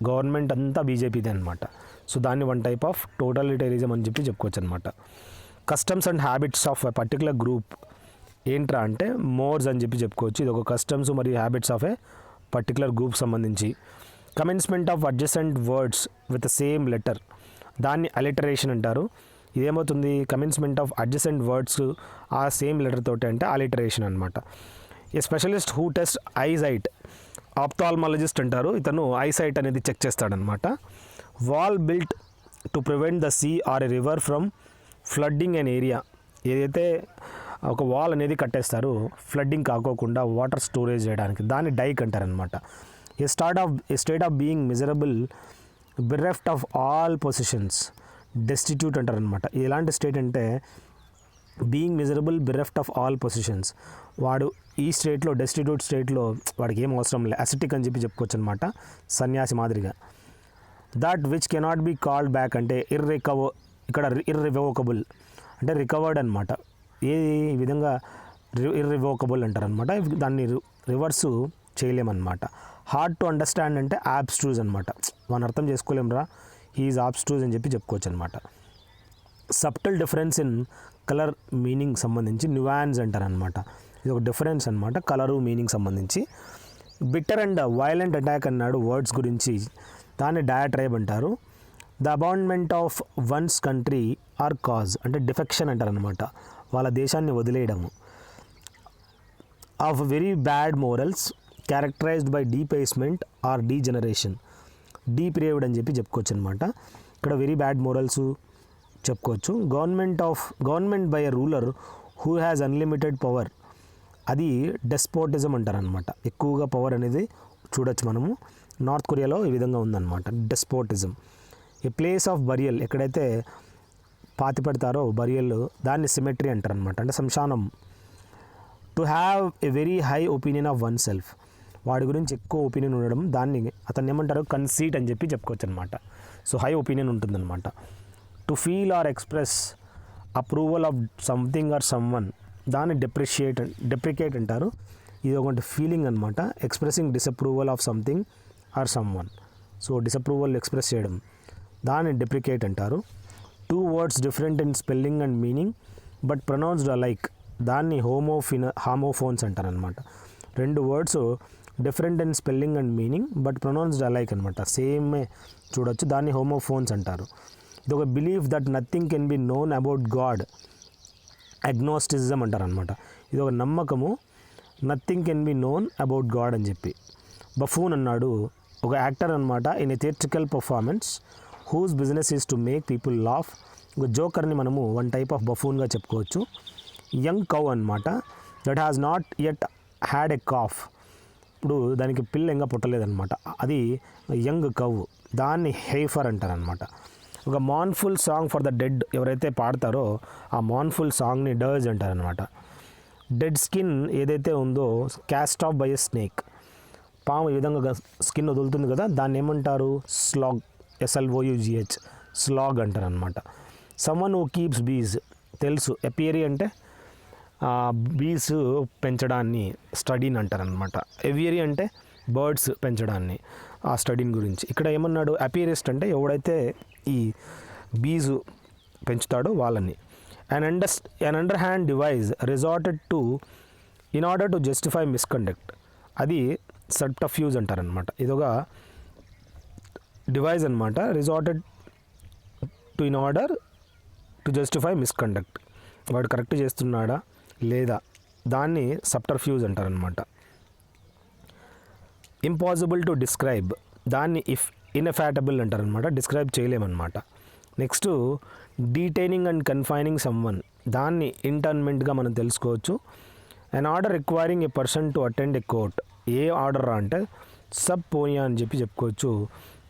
గవర్నమెంట్ అంతా బీజేపీదే అనమాట. సో దాన్ని వన్ టైప్ ఆఫ్ టోటలిటేరిజం అని చెప్పి చెప్పుకోవచ్చు అనమాట. Customs and habits of a particular group ఏంట్రా అంటే మోర్స్ అని చెప్పి చెప్పుకోవచ్చు. ఇది ఒక కస్టమ్స్ మరియు habits of a particular group సంబంధించి. Commencement of adjacent words with same letter, దాన్ని అలిటరేషన్ అంటారు. ఇదేమవుతుంది, కమెన్స్మెంట్ ఆఫ్ అడ్జసెంట్ వర్డ్స్ ఆ సేమ్ లెటర్ తోటి అంటే అలిటరేషన్ అనమాట. A specialist who test eyesight, ophthalmologist అంటారు, ఇతను ఐసైట్ అనేది చెక్ చేస్తాడనమాట. Wall built to prevent the sea or a river from flooding an area, ఏదైతే ఒక వాల్ అనేది కట్టేస్తారు ఫ్లడ్డింగ్ కాకోకుండా వాటర్ స్టోరేజ్ చేయడానికి, దాన్ని డైక్ అంటారనమాట. A state of being miserable bereft of all possessions, destitute అంటారనమాట. ఎలాంటి స్టేట్ అంటే being miserable bereft of all possessions, వాడు ఈ స్టేట్లో డెస్టిట్యూట్ స్టేట్లో వాడికి ఏం అవసరం లేదు, అసిటిక్ అని చెప్పి చెప్పుకోవచ్చు అనమాట, సన్యాసి మాదిరిగా. That which cannot be called back అంటే ఇక్కడ ఇర్రివోకబుల్ అంటే రికవర్డ్ అనమాట. ఈ విధంగా ఇర్రివోకబుల్ అంటారనమాట, దాన్ని రివర్సు చేయలేమన్నమాట. హార్డ్ టు అండర్స్టాండ్ అంటే ఆబ్స్ట్రూజ్ అనమాట, మనం అర్థం చేసుకోలేమురా, హీఈస్ ఆబ్స్ట్రూజ్ అని చెప్పి చెప్పుకోవచ్చు అనమాట. Subtle difference in colour meaning సంబంధించి న్యూయాన్స్ అంటారనమాట. ఇది ఒక డిఫరెన్స్ అనమాట కలరు మీనింగ్ సంబంధించి. బిట్టర్ అండ్ వైలెంట్ అటాక్ అన్నాడు వర్డ్స్ గురించి, దాన్ని డయాట్రైబ్ అంటారు. The abandonment of one's country or cause అంటే డిఫెక్షన్ అంటారనమాట, వాళ్ళ దేశాన్ని వదిలేయడము. Of very bad morals characterised by debasement or degeneration, depraved అని చెప్పి చెప్పుకోవచ్చు అనమాట. ఇక్కడ వెరీ బ్యాడ్ మోరల్స్ చెప్పుకోవచ్చు. Government by a ruler who has unlimited power, అది డెస్పోటిజం అంటారనమాట. ఎక్కువగా పవర్ అనేది చూడొచ్చు మనము, నార్త్ కొరియాలో ఈ విధంగా ఉందన్నమాట డెస్పోటిజం. ఏ ప్లేస్ ఆఫ్ బరియల్, ఎక్కడైతే పాతి పెడతారో బరియల్, దాన్ని సిమెట్రీ అంటారనమాట, అంటే శ్మశానం. To have a very high opinion of one self, వాడి గురించి ఎక్కువ ఒపీనియన్ ఉండడం, దాన్ని అతన్ని ఏమంటారు కన్సీట్ అని చెప్పి చెప్పుకోవచ్చు అనమాట. సో హై ఒపీనియన్ ఉంటుందన్నమాట. To feel or express approval of something or someone, దాన్ని డెప్రికేట్ అంటారు. ఇది ఒకటి ఫీలింగ్ అనమాట, expressing disapproval of something or someone. So disapproval express చేయడం, దాన్ని డెప్రికేట్ అంటారు. Two words different in spelling and meaning but pronounced alike, దాన్ని homophones అంటారనమాట. రెండు words different in spelling and meaning but pronounced alike అనమాట, సేమే చూడొచ్చు, దాన్ని హోమోఫోన్స్ అంటారు. ఇది ఒక belief that nothing can be known about God, agnosticism అంటారనమాట. ఇది ఒక నమ్మకము, nothing can be known about God అని చెప్పి. బఫూన్ అన్నాడు ఒక యాక్టర్ అనమాట, in a theatrical performance whose business is to make people laugh. ఒక జోకర్ని మనము వన్ టైప్ ఆఫ్ బఫూన్గా చెప్పుకోవచ్చు. యంగ్ కౌ అనమాట, that has not yet had a calf, ఇప్పుడు దానికి పిల్ల ఇంకా పుట్టలేదన్నమాట, అది యంగ్ కౌ, దాన్ని హేఫర్ అంటారనమాట. ఒక మాన్ఫుల్ సాంగ్ ఫర్ ద డెడ్, ఎవరైతే పాడతారో ఆ మాన్ఫుల్ సాంగ్ని డర్జ్ అంటారనమాట. డెడ్ స్కిన్ ఏదైతే ఉందో caste of by a snake, పాము ఈ విధంగా స్కిన్ వదులుతుంది కదా, దాన్ని ఏమంటారు స్లాగ్, SLOUGH, స్లాగ్ అంటారనమాట. సమ్మన్ హూ కీప్స్ బీస్, తెలుసు, ఎపియరీ అంటే బీస్ పెంచడాన్ని స్టడీని అంటారనమాట. ఎవియరీ అంటే బర్డ్స్ పెంచడాన్ని, ఆ స్టడీని గురించి. ఇక్కడ ఏమన్నాడు, అపియరిస్ట్ అంటే ఎవడైతే ఈ బీజు పెంచుతాడో వాళ్ళని. An underhand device resorted to in order to justify misconduct, అది సబ్టర్ఫ్యూజ్ అంటారనమాట. ఇదొక డివైజ్ అనమాట, resorted to in order to justify misconduct, వాడు కరెక్ట్ చేస్తున్నాడా లేదా, దాన్ని సబ్టర్ఫ్యూజ్ అంటారనమాట. ఇంపాసిబుల్ టు డిస్క్రైబ్, దాన్ని ఇన్ఎఫాటబుల్ అంటారనమాట, డిస్క్రైబ్ చేయలేమన్నమాట. Next detaining and confining someone, దాన్ని ఇంటర్న్మెంట్గా మనం తెలుసుకోవచ్చు. An order requiring a person to attend a court, a order అంటే సబ్ పోనియా అని చెప్పి చెప్పుకోవచ్చు,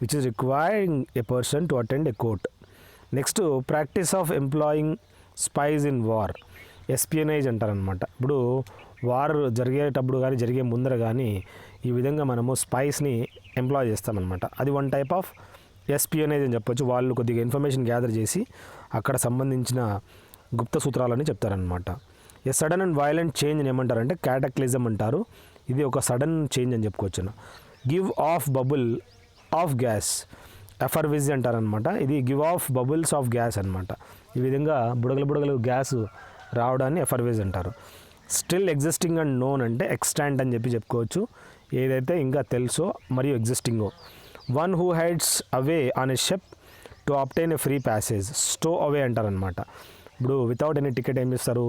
which is requiring a person to attend a court. Next practice of employing spies in war, espionage అంటారనమాట. ఇప్పుడు వార్ జరిగేటప్పుడు కానీ జరిగే ముందర కానీ ఈ విధంగా మనము స్పైస్ని ఎంప్లాయ్ చేస్తామన్నమాట, అది వన్ టైప్ ఆఫ్ ఎస్పియనైజ్ అని చెప్పొచ్చు. వాళ్ళు కొద్దిగా ఇన్ఫర్మేషన్ గ్యాదర్ చేసి అక్కడ సంబంధించిన గుప్త సూత్రాలని చెప్తారనమాట. ఏ సడన్ అండ్ వైలెంట్ చేంజ్ అని ఏమంటారంటే క్యాటక్లిజం అంటారు, ఇది ఒక సడన్ చేంజ్ అని చెప్పుకోవచ్చు. Give off bubble of gas effervesce అంటారనమాట. ఇది give off bubbles of gas అనమాట. ఈ విధంగా బుడగలు గ్యాస్ రావడాన్ని ఎఫర్విజ్ అంటారు. స్టిల్ ఎగ్జిస్టింగ్ అండ్ నోన్ అంటే ఎక్స్టాంట్ అని చెప్పి చెప్పుకోవచ్చు, ఏదైతే ఇంకా తెలుసో మరియు ఎగ్జిస్టింగో. One who hides away on a ship to obtain a free passage, stow away అంటారనమాట. ఇప్పుడు వితౌట్ ఎనీ టికెట్ ఏం చేస్తారు,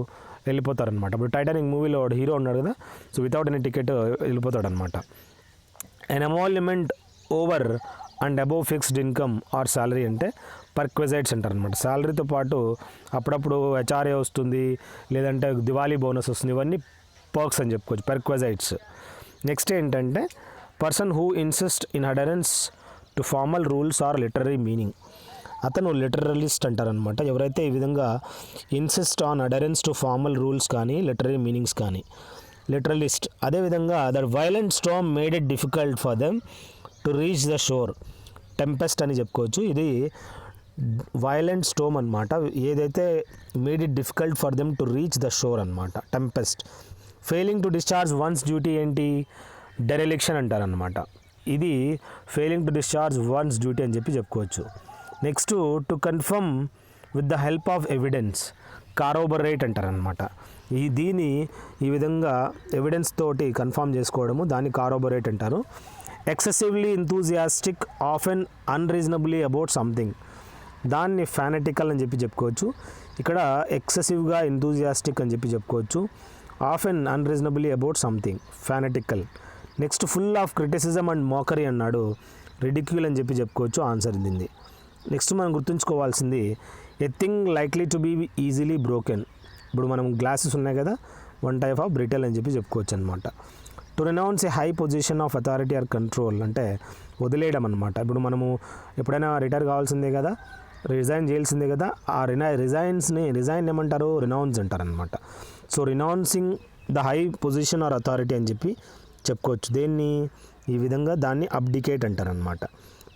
వెళ్ళిపోతారనమాట. ఇప్పుడు టైటానిక్ మూవీలో హీరో ఉన్నాడు కదా, సో వితౌట్ ఎనీ టికెట్ వెళ్ళిపోతాడనమాట. An emolument over and above fixed income or salary అంటే పర్క్వెజైట్స్ అంటారనమాట. శాలరీతో పాటు అప్పుడప్పుడు హెచ్ఆర్ఏ వస్తుంది, లేదంటే దివాళీ బోనస్ వస్తుంది, ఇవన్నీ పర్క్స్ అని చెప్పుకోవచ్చు, పర్క్వెజైట్స్. నెక్స్ట్ ఏంటంటే person who insist in adherence to formal rules or literary meaning, అతను లిటరలిస్ట్ అంటారనమాట. ఎవరైతే ఈ విధంగా insist on adherence to formal rules కానీ లిటరరీ మీనింగ్స్ కానీ, లిటరలిస్ట్. అదేవిధంగా that violent storm made it difficult for them to reach the shore, tempest అని చెప్పుకోవచ్చు. ఇది వైలెంట్ స్టోమ్ అనమాట, ఏదైతే made it difficult for them to reach the shore అనమాట, tempest. Failing to discharge one's duty ఏంటి, dereliction అంటారనమాట. ఇది failing to discharge one's duty అని చెప్పి చెప్పుకోవచ్చు. Next to confirm with the help of evidence, corroborate అంటారనమాట. దీని ఈ విధంగా ఎవిడెన్స్ తోటి కన్ఫర్మ్ చేసుకోవడము, దాన్ని కారోబరేట్ అంటారు. Excessively enthusiastic often unreasonably about something, దాన్ని ఫానటికల్ అని చెప్పి చెప్పుకోవచ్చు. ఇక్కడ ఎక్సెసివ్గా ఎంతూజియాస్టిక్ అని చెప్పి చెప్పుకోవచ్చు. Often unreasonably about something, fanatical. Next full of criticism and mockery అన్నాడు, రిడిక్యూల్ అని చెప్పి చెప్పుకోవచ్చు ఆన్సర్ దీన్ని. నెక్స్ట్ మనం గుర్తుంచుకోవాల్సింది a thing likely to be easily broken. ఇప్పుడు మనం గ్లాసెస్ ఉన్నాయి కదా, వన్ టైప్ ఆఫ్ బ్రిటల్ అని చెప్పి చెప్పుకోవచ్చు అనమాట. To renounce a high position of authority or control అంటే వదిలేయడం అనమాట. ఇప్పుడు మనము ఎప్పుడైనా రిటైర్ కావాల్సిందే కదా, రిజైన్ చేయాల్సిందే కదా, ఆ రిజైన్ ఏమంటారు, రినౌన్స్ అంటారనమాట. So renouncing the high position or authority అని చెప్పి చెప్పుకోవచ్చు. దేన్ని ఈ విధంగా దాన్ని అబ్డికేట్ అంటారనమాట.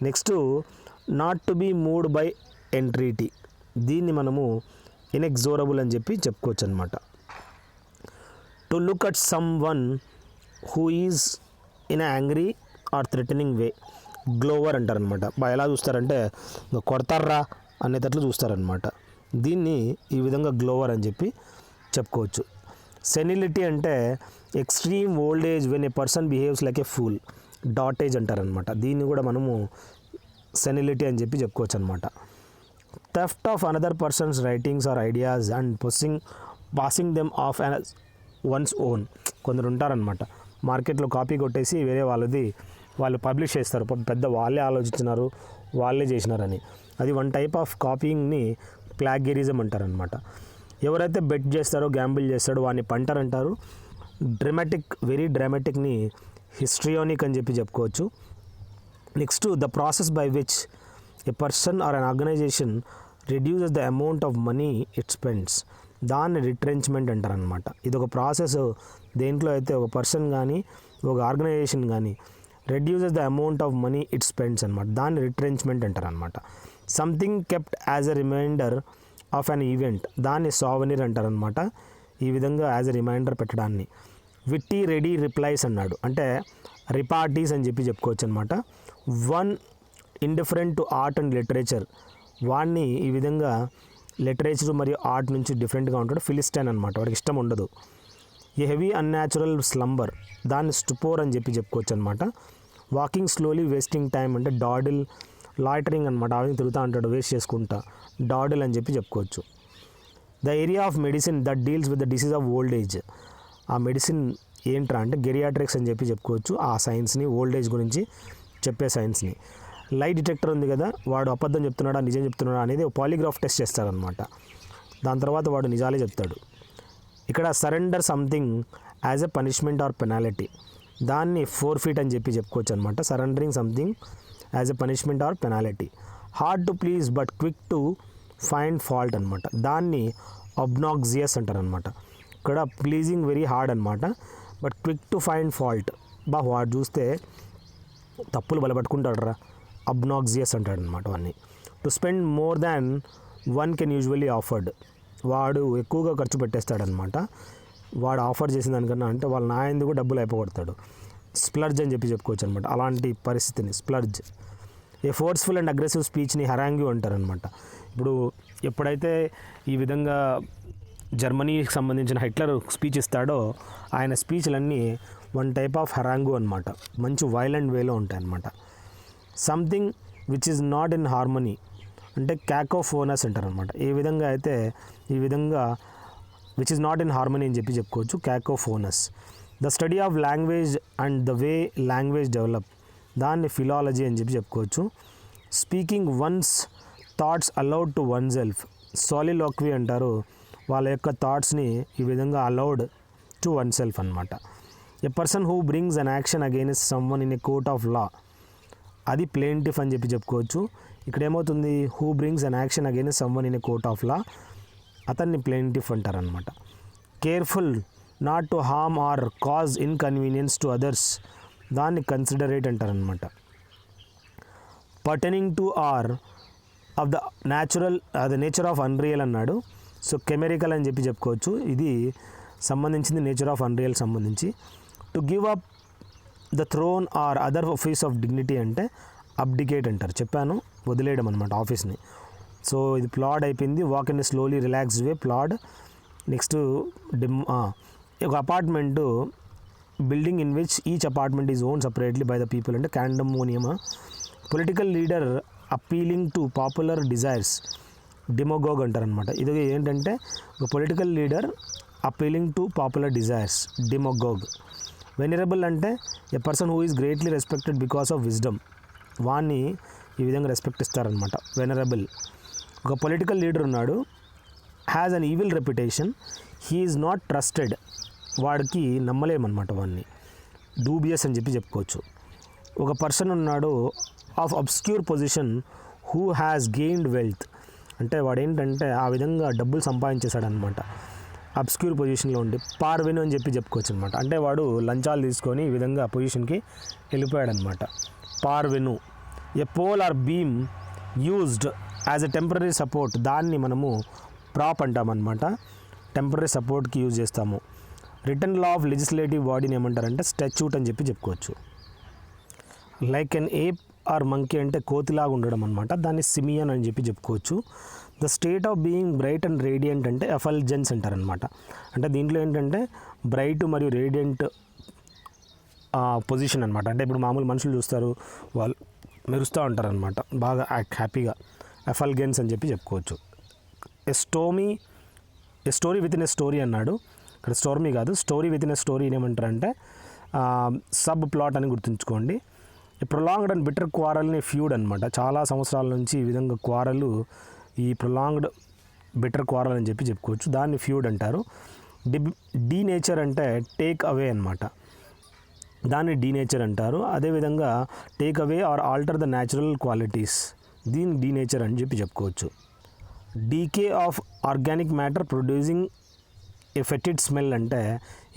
Next not to be moved by entreaty, దీన్ని మనము ఇన్ఎక్జోరబుల్ అని చెప్పి చెప్పుకోవచ్చు అనమాట. To look at someone who is in angry or threatening way, glower అంటారనమాట. ఎలా చూస్తారంటే కొడతారా అనేటట్లు చూస్తారనమాట. దీన్ని ఈ విధంగా గ్లోవర్ అని చెప్పి చెప్పుకోవచ్చు. సెనిలిటీ అంటే extreme old age when a person behaves like a fool, dotage అంటారనమాట. దీన్ని కూడా మనము సెనిలిటీ అని చెప్పి చెప్పుకోవచ్చు అనమాట. Theft of another person's writings or ideas and passing them off one's own, కొందరు ఉంటారనమాట మార్కెట్లో కాపీ కొట్టేసి వేరే వాళ్ళు పబ్లిష్ చేస్తారు, పెద్ద వాళ్ళే ఆలోచించినారు, వాళ్ళే చేసినారని. అది వన్ టైప్ ఆఫ్ కాపీయింగ్ని ప్లాగియరిజం అంటారనమాట. ఎవరైతే బెట్ చేస్తారో, గ్యాంబుల్ చేస్తాడో వాడిని పంటర్ అంటారు. వెరీ డ్రామాటిక్ని హిస్ట్రియోనిక్ అని చెప్పి చెప్పుకోవచ్చు. Next the process by which a person or an organisation reduces the amount of money it spends, దాన్ని రిట్రెంచ్మెంట్ అంటారనమాట. ఇది ఒక ప్రాసెస్, దేంట్లో అయితే ఒక పర్సన్ కానీ ఒక ఆర్గనైజేషన్ కానీ reduces the amount of money it spends అనమాట, దాన్ని రిట్రెంచ్మెంట్ అంటారనమాట. Something kept as a reminder of an event, దాన్ని సావెనీర్ అంటారనమాట. ఈ విధంగా యాజ్ ఎ రిమైండర్ పెట్టడాన్ని. విట్టి రెడీ రిప్లైస్ అన్నాడు, అంటే రిపార్టీస్ అని చెప్పి చెప్పుకోవచ్చు అనమాట. One indifferent to art and literature, వాడిని ఈ విధంగా లిటరేచర్ మరియు ఆర్ట్ నుంచి డిఫరెంట్గా ఉంటాడు. ఫిలిస్టైన్ అనమాట, వాడికి ఇష్టం ఉండదు. ఏ హెవీ అన్యాచురల్ స్లంబర్, దాన్ని స్టుపోర్ అని చెప్పి చెప్పుకోవచ్చు అనమాట. వాకింగ్ స్లోలీ వేస్టింగ్ టైం అంటే డాడిల్, లాయిటరింగ్ అనమాట, ఆవిధంగా తిరుగుతూ ఉంటాడు వేస్ట్ చేసుకుంటా, డాడిల్ అని చెప్పి చెప్పుకోవచ్చు. The area of medicine that deals with the disease of old age, ఆ మెడిసిన్ ఏంట్రా అంటే గెరియాట్రిక్స్ అని చెప్పి చెప్పుకోవచ్చు. ఆ సైన్స్ని, ఓల్డ్ ఏజ్ గురించి చెప్పే సైన్స్ని. లై డిటెక్టర్ ఉంది కదా, వాడు అబద్ధం చెప్తున్నాడా నిజం చెప్తున్నాడా అనేది పాలిగ్రాఫ్ టెస్ట్ చేస్తారనమాట. దాని తర్వాత వాడు నిజాలే చెప్తాడు. ఇక్కడ surrender something as a punishment are penalty, దాన్ని ఫోర్ఫిట్ అని చెప్పి చెప్పుకోవచ్చు అనమాట. Surrendering something as a punishment are penalty. Hard to please but quick to find fault అనమాట, దాన్ని అబ్నాక్సియస్ అంటారనమాట. ఇక్కడ ప్లీజింగ్ వెరీ హార్డ్ అనమాట, but quick to find fault, వాడు చూస్తే తప్పులు బలపట్టుకుంటాడు రా, అబ్నాక్సియస్ అంటాడనమాట వాడిని. To spend more than one can usually offered, వాడు ఎక్కువగా ఖర్చు పెట్టేస్తాడనమాట. వాడు ఆఫర్ చేసిన దానికన్నా అంటే వాళ్ళ నాయందుకు డబ్బులు అయిపోగొడతాడు. స్ప్లర్జ్ అని చెప్పి చెప్పుకోవచ్చు అనమాట అలాంటి పరిస్థితిని, splurge. A forceful and aggressive స్పీచ్ని హరాంగ్యూ అంటారనమాట. ఇప్పుడు ఎప్పుడైతే ఈ విధంగా జర్మనీకి సంబంధించిన హిట్లర్ స్పీచ్ ఇస్తాడో ఆయన స్పీచ్లన్నీ వన్ టైప్ ఆఫ్ హరాంగు అనమాట, మంచి వైలెంట్ వేలో ఉంటాయన్నమాట. Something which is not in harmony అంటే క్యాకోఫోనస్ అంటారనమాట. ఏ విధంగా అయితే ఈ విధంగా which is not in harmony అని చెప్పి చెప్పుకోవచ్చు, cacophonous. The study of language and the way language develop, దాన్ని ఫిలాలజీ అని చెప్పి చెప్పుకోవచ్చు. Speaking one's thoughts aloud to one self, soliloquy అంటారు, వాళ్ళ యొక్క థాట్స్ని ఈ విధంగా అలౌడ్ టు వన్ సెల్ఫ్ అనమాట. A person who brings an action against someone in a court of law, అది ప్లేంటిఫ్ అని చెప్పి చెప్పుకోవచ్చు. ఇక్కడ ఏమవుతుంది, who brings an action against someone in a court of law, అతన్ని ప్లేంటిఫ్ అంటారనమాట. Careful not to harm or cause inconvenience to others, దాన్ని considerate అంటారనమాట. Pertaining to or of the natural the nature of unreal అన్నాడు. So chimerical అని చెప్పి చెప్పుకోవచ్చు, ఇది సంబంధించింది నేచర్ ఆఫ్ అన్రియల్ సంబంధించి. To give up the throne or other office of dignity అంటే అబ్డికేట్ అంటారు, చెప్పాను, వదిలేయడం అనమాట ఆఫీస్ని. సో ఇది ప్లాడ్ అయిపోయింది. Walk in slowly relaxed way, plod. Next ఒక apartment building in which each apartment is own separately by the people అంటే క్యాండమోనియమా. Political leader appealing to popular desires, demagogue అంటారనమాట. ఇది ఏంటంటే ఒక political leader appealing to popular desires, demagogue. Venerable అంటే a person who is greatly respected because of wisdom, వాన్ని ఈ విధంగా రెస్పెక్ట్ ఇస్తారనమాట, వెనరబుల్. ఒక పొలిటికల్ లీడర్ ఉన్నాడు, has an evil reputation, he is not trusted, వాడికి నమ్మలేమన్నమాట వాడిని, డూబియస్ అని చెప్పి చెప్పుకోవచ్చు. ఒక పర్సన్ ఉన్నాడు of obscure position who has gained wealth, అంటే వాడు ఏంటంటే ఆ విధంగా డబ్బులు సంపాదించేశాడనమాట, అబ్స్క్యూర్ పొజిషన్లో ఉండి. పార్వెను అని చెప్పి చెప్పుకోవచ్చు అనమాట, అంటే వాడు లంచాలు తీసుకొని ఈ విధంగా పొజిషన్కి వెళ్ళిపోయాడనమాట, parvenu. A pole or beam used as a temporary support, దాన్ని మనము ప్రాప్ అంటామన్నమాట, టెంపరీ సపోర్ట్కి యూజ్ చేస్తాము. రిటర్న్ లా ఆఫ్ లెజిస్లేటివ్ బాడీని ఏమంటారంటే స్టాచ్యూట్ అని చెప్పి చెప్పుకోవచ్చు. Like an ape or monkey అంటే కోతిలాగా ఉండడం అనమాట, దాన్ని సిమియన్ అని చెప్పి చెప్పుకోవచ్చు. The state of being bright and radiant అంటే ఎఫల్జెన్స్ అంటారనమాట. అంటే దీంట్లో ఏంటంటే బ్రైట్ మరియు రేడియంట్ పొజిషన్ అనమాట. అంటే ఇప్పుడు మామూలు మనుషులు చూస్తారు, వాళ్ళు మెరుస్తూ ఉంటారనమాట బాగా హ్యాపీగా, ఎఫల్గెన్స్ అని చెప్పి చెప్పుకోవచ్చు. A story with in a story అన్నాడు, ఇక్కడ స్టోర్మీ కాదు, story with in a story ఏమంటారంటే సబ్ ప్లాట్ అని గుర్తుంచుకోండి. ప్రొలాంగ్డ్ అండ్ బిటర్ క్వారల్ని ఫ్యూడ్ అనమాట, చాలా సంవత్సరాల నుంచి ఈ విధంగా క్వారలు, ఈ ప్రొలాంగ్డ్ బిటర్ క్వారల్ అని చెప్పి చెప్పుకోవచ్చు, దాన్ని ఫ్యూడ్ అంటారు. డీనేచర్ అంటే టేక్ అవే అనమాట, దాన్ని డీనేచర్ అంటారు. అదేవిధంగా take away or alter the natural qualities, దీన్ని డీనేచర్ అని చెప్పి చెప్పుకోవచ్చు. Decay of organic matter producing a fetid smell అంటే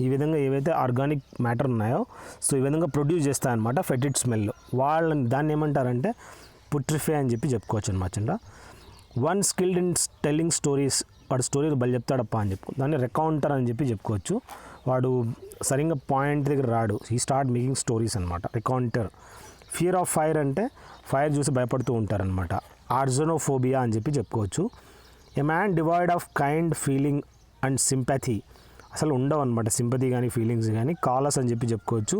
ఈ విధంగా ఏవైతే ఆర్గానిక్ మ్యాటర్ ఉన్నాయో సో ఈ విధంగా ప్రొడ్యూస్ చేస్తాయన్నమాట ఫెటిడ్ స్మెల్, వాళ్ళని దాన్ని ఏమంటారంటే పుట్రిఫే అని చెప్పి చెప్పుకోవచ్చు అనమాట. One skilled in telling stories, వాడు స్టోరీలు బలి చెప్తాడప్ప అని చెప్పుకో, దాన్ని రికౌంటర్ అని చెప్పి చెప్పుకోవచ్చు. వాడు సరిగ్గా పాయింట్ దగ్గర రాడు, హీ స్టార్ట్ మేకింగ్ స్టోరీస్ అనమాట, రికౌంటర్. ఫియర్ ఆఫ్ ఫైర్ అంటే ఫైర్ చూసి భయపడుతూ ఉంటారనమాట, ఆర్జనోఫోబియా అని చెప్పి చెప్పుకోవచ్చు. A man divide of kind feeling and sympathy, అసలు ఉండవు అనమాట సింపథీ కానీ ఫీలింగ్స్ కానీ, కాలస్ అని చెప్పి చెప్పుకోవచ్చు.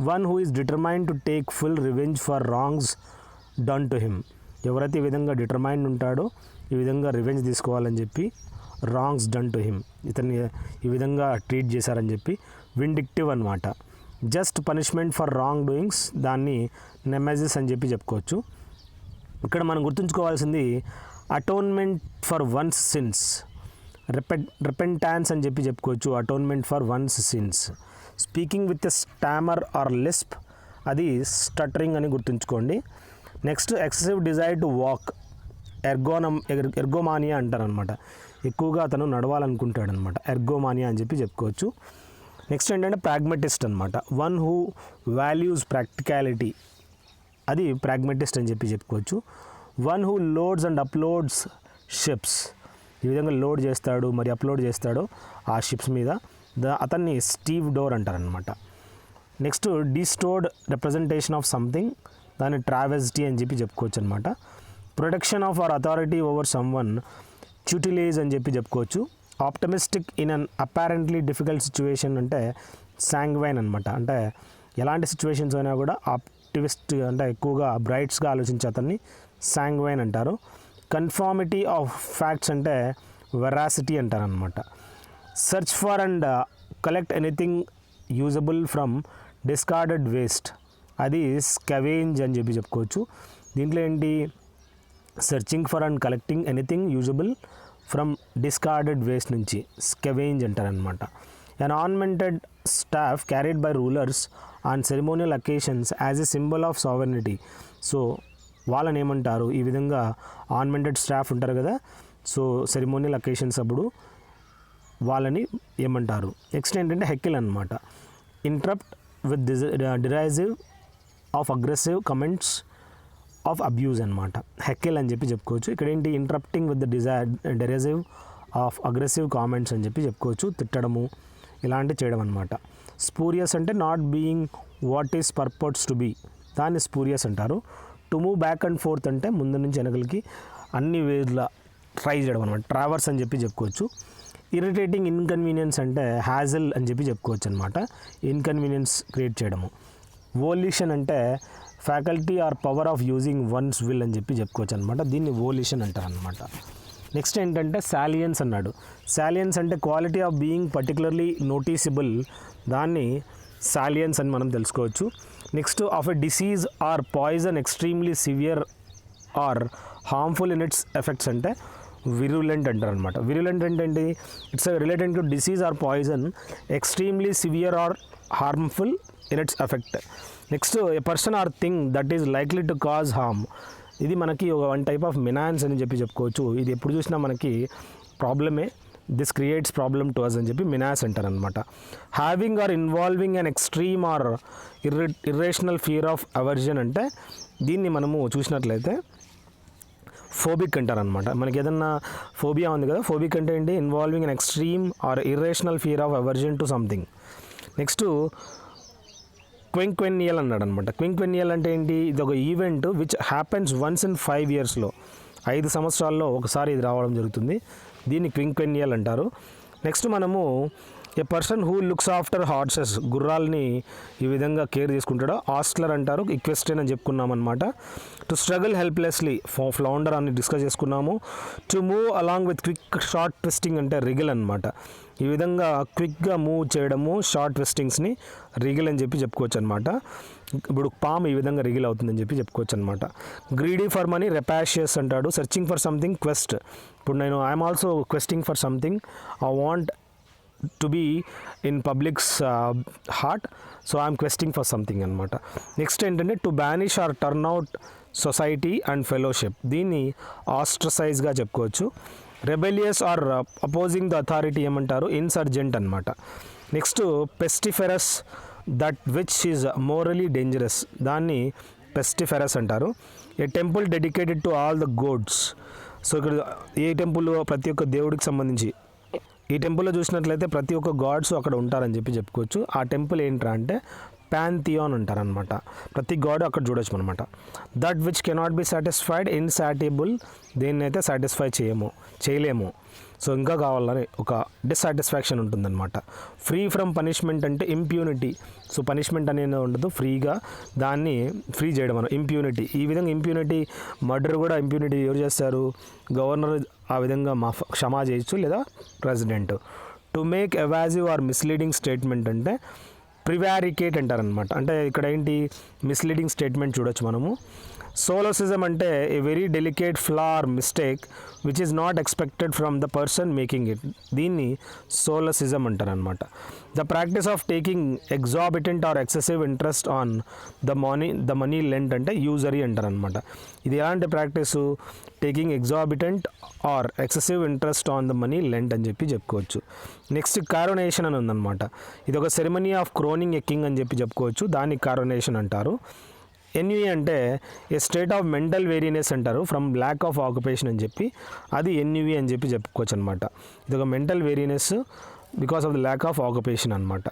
One who is determined to take full revenge for wrongs done to him, ఎవరైతే ఈ విధంగా డిటర్మైన్డ్ ఉంటాడో ఈ విధంగా రివెంజ్ తీసుకోవాలని చెప్పి, రాంగ్స్ డన్ టు హిమ్, ఇతన్ని ఈ విధంగా ట్రీట్ చేశారని చెప్పి, విండిక్టివ్ అనమాట. Just punishment for wrong doings, దాన్ని నెమెసిస్ అని చెప్పి చెప్పుకోవచ్చు. ఇక్కడ మనం గుర్తుంచుకోవాల్సింది atonement for one's sins, repentance అని చెప్పి చెప్పుకోవచ్చు, atonement for one's sins. Speaking with a stammer or lisp, అది స్టటరింగ్ అని గుర్తుంచుకోండి. Next excessive desire to walk, ergomania అంటారనమాట, ఎక్కువగా అతను నడవాలనుకుంటాడనమాట, ఎర్గోమానియా అని చెప్పి చెప్పుకోవచ్చు. నెక్స్ట్ ఏంటంటే ప్రాగ్మటిస్ట్ అనమాట, వన్ హూ వాల్యూస్ ప్రాక్టికాలిటీ, అది ప్రాగ్మటిస్ట్ అని చెప్పి చెప్పుకోవచ్చు. One who loads and uploads ships, ఈ విధంగా లోడ్ చేస్తాడు మరి అప్లోడ్ చేస్తాడు ఆ షిప్స్ మీద, అతన్ని స్టీవ్ డోర్ అంటారనమాట. Next distorted representation of something దాన్ని ట్రావెస్టీ అని చెప్పి చెప్పుకోవచ్చు అనమాట. Protection of our authority over someone tutelage అని చెప్పి చెప్పుకోవచ్చు. Optimistic in an apparently difficult situation అంటే శాంగ్వైన్ అనమాట. అంటే ఎలాంటి సిచ్యువేషన్స్ అయినా కూడా ఆప్టిమిస్ట్ అంటే ఎక్కువగా బ్రైట్స్గా ఆలోచించే అతన్ని శాంగ్వైన్ అంటారు. కన్ఫార్మిటీ ఆఫ్ ఫ్యాక్ట్స్ అంటే వెరాసిటీ అంటారు అనమాట. Search for and collect anything usable from discarded waste, అది స్కవేంజ్ అని చెప్పి చెప్పుకోవచ్చు. దీంట్లో ఏంటి, searching for and collecting anything usable from discarded waste నుంచి స్కవేంజ్ అంటారనమాట. An ornamented staff carried by rulers on ceremonial occasions as a symbol of sovereignty. So వాళ్ళని ఏమంటారు, ఈ విధంగా ఆర్నమెంటెడ్ స్టాఫ్ ఉంటారు కదా, సో సెరిమోనియల్ అకేషన్స్ అప్పుడు వాళ్ళని ఏమంటారు. నెక్స్ట్ ఏంటంటే హెక్కిల్ అనమాట. Interrupt with derisive of aggressive comments of abuse అనమాట, హెక్కిల్ అని చెప్పి చెప్పుకోవచ్చు. ఇక్కడ ఏంటి, interrupting with the derisive of aggressive comments అని చెప్పి చెప్పుకోవచ్చు, తిట్టడము ఇలాంటివి చేయడం అనమాట. స్పూరియస్ అంటే not being what is purports to be, దాన్ని స్పూరియస్ అంటారు. To move back and forth అంటే ముందు నుంచి వెనకలకి అన్ని వేర్ల ట్రై చేయడం అనమాట, ట్రావర్స్ అని చెప్పి చెప్పుకోవచ్చు. ఇరిటేటింగ్ ఇన్కన్వీనియన్స్ అంటే హ్యాజల్ అని చెప్పి చెప్పుకోవచ్చు అనమాట, ఇన్కన్వీనియన్స్ క్రియేట్ చేయడము. వోల్యూషన్ అంటే faculty or power of using one's will అని చెప్పి చెప్పుకోవచ్చు అనమాట, దీన్ని వోల్యూషన్ అంటారు అనమాట. నెక్స్ట్ ఏంటంటే సాలియన్స్ అన్నాడు. సాలియన్స్ అంటే quality of being particularly noticeable, దాన్ని సాలియన్స్ అని మనం తెలుసుకోవచ్చు. Next of a disease or poison extremely severe or harmful in its effects అంటే విరులెంట్ అంటారు అనమాట. విరులెంట్ అంటే ఏంటి, it's related to disease or poison extremely severe or harmful in its effect. Next a person or thing that is likely to cause harm, ఇది మనకి ఒక one type of మినాన్స్ అని చెప్పి చెప్పుకోవచ్చు. ఇది ఎప్పుడు చూసినా మనకి ప్రాబ్లమే, this creates problem to us అని చెప్పి మినాస్ అంటారు అనమాట. Having or involving an extreme or irrational fear of aversion అంటే దీన్ని మనము చూసినట్లయితే ఫోబిక్ అంటారనమాట. మనకి ఏదన్నా ఫోబియా ఉంది కదా, ఫోబిక్ అంటే ఏంటి, involving an extreme or irrational fear of aversion to something. Next quinquennial అన్నాడు అనమాట. క్వింక్వెన్నియల్ అంటే ఏంటి, ఇది ఒక event which happens once in 5 yearsలో, 5 సంవత్సరాల్లో ఒకసారి ఇది రావడం జరుగుతుంది, దీన్ని క్వింక్వెన్నియల్ అంటారు. నెక్స్ట్ మనము a person who looks after horses, గుర్రాలని ఈ విధంగా కేర్ తీసుకుంటాడో ఆస్ట్లర్ అంటారు. ఈక్వెస్ట్రియన్ అని చెప్పుకున్నాం అనమాట. టు స్ట్రగుల్ హెల్ప్లెస్లీ, ఫ్లౌండర్ అని డిస్కస్ చేసుకున్నాము. To move along with quick short twisting అంటే రిగిల్ అనమాట. ఈ విధంగా క్విక్గా మూవ్ చేయడము షార్ట్ ట్విస్టింగ్స్ని రిగిల్ అని చెప్పి చెప్పుకోవచ్చు అనమాట. ఇప్పుడు పామ్ ఈ విధంగా రిగిల్ అవుతుందని చెప్పి చెప్పుకోవచ్చు అనమాట. గ్రీడీ ఫర్ మనీ రెపాషియస్ అంటాడు. సెర్చింగ్ ఫర్ సంథింగ్ క్వెస్ట్, ఇప్పుడు నేను I'm also questing for something, I want to be in public's heart, so I'm questing for something అనమాట. నెక్స్ట్ ఏంటంటే to banish or turn out society and fellowship, దీన్ని ఆస్ట్రసైజ్గా చెప్పుకోవచ్చు. Rebellious or opposing the authority ఏమంటారు, insurgent అనమాట. Next pestiferous, that which is morally dangerous, దాన్ని pestiferous అంటారు. A temple dedicated to all the gods, so ఇక్కడ a temple ప్రతి ఒక్క దేవుడికి సంబంధించి, ఈ టెంపుల్లో చూసినట్లయితే ప్రతి ఒక్క గాడ్స్ అక్కడ ఉంటారని చెప్పి చెప్పుకోవచ్చు. ఆ టెంపుల్ ఏంట్రా అంటే ప్యాంథియాన్ అంటారనమాట. ప్రతి గాడ్ అక్కడ చూడొచ్చు అనమాట. That which cannot be satisfied, insatiable, దేన్ని అయితే సాటిస్ఫై చేయలేము, సో ఇంకా కావాలని ఒక డిస్సాటిస్ఫాక్షన్ ఉంటుందన్నమాట. ఫ్రీ ఫ్రమ్ పనిష్మెంట్ అంటే ఇంప్యూనిటీ, సో పనిష్మెంట్ అనేది ఉండదు, ఫ్రీగా దాన్ని ఫ్రీ చేయడం మనం ఇంప్యూనిటీ. ఈ విధంగా ఇంప్యూనిటీ, మర్డర్ కూడా ఇంప్యూనిటీ ఎవరు చేస్తారు, గవర్నర్ ఆ విధంగా క్షమా చేయొచ్చు లేదా president. To make evasive or misleading statement అంటే ప్రివారికేట్ అంటారనమాట. అంటే ఇక్కడ ఏంటి, మిస్లీడింగ్ స్టేట్మెంట్ చూడొచ్చు మనము. సోలోసిజం అంటే a very delicate flaw or mistake which is not expected from the person making it, దీన్ని సోలోసిజం అంటారనమాట. The practice of taking exorbitant or excessive interest on the money lent అంటే usury అంటారనమాట. ఇది ఎలాంటి practice, taking exorbitant or excessive interest on the money lent అని చెప్పి చెప్పుకోవచ్చు. Next coronation అని ఉందన్నమాట. ఇది ఒక ceremony of crowning a king అని చెప్పి చెప్పుకోవచ్చు, దాన్ని కారోనేషన్ అంటారు. ఎన్యుఈ అంటే ఏ స్టేట్ ఆఫ్ మెంటల్ వేరియనెస్ అంటారు, ఫ్రమ్ ల్యాక్ ఆఫ్ ఆక్యుపేషన్ అని చెప్పి, అది ఎన్యుఈ అని చెప్పి చెప్పుకోవచ్చు అనమాట. ఇది ఒక mental weariness because of the lack of occupation అనమాట.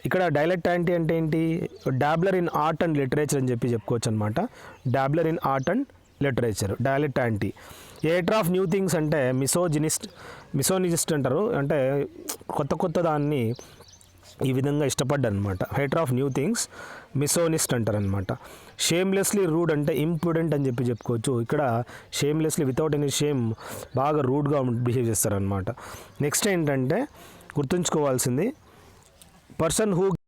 ఇక్కడ డైలెక్టాంటీ అంటే ఏంటి, dabbler in art and literature అని చెప్పి చెప్పుకోవచ్చు అనమాట. Dabbler in art and literature dilettante. Hater of new things అంటే మిసోనిజిస్ట్ అంటారు, అంటే కొత్త దాన్ని ఈ విధంగా ఇష్టపడ్డనమాట. Hater of new things misoneist అంటారనమాట. షేమ్లెస్లీ రూడ్ అంటే ఇంప్రుడెంట్ అని చెప్పి చెప్పుకోవచ్చు. ఇక్కడ షేమ్లెస్లీ వితౌట్ ఎనీ షేమ్ బాగా రూడ్గా బిహేవ్ చేస్తారనమాట. నెక్స్ట్ ఏంటంటే గుర్తుంచుకోవాల్సింది, పర్సన్ హూ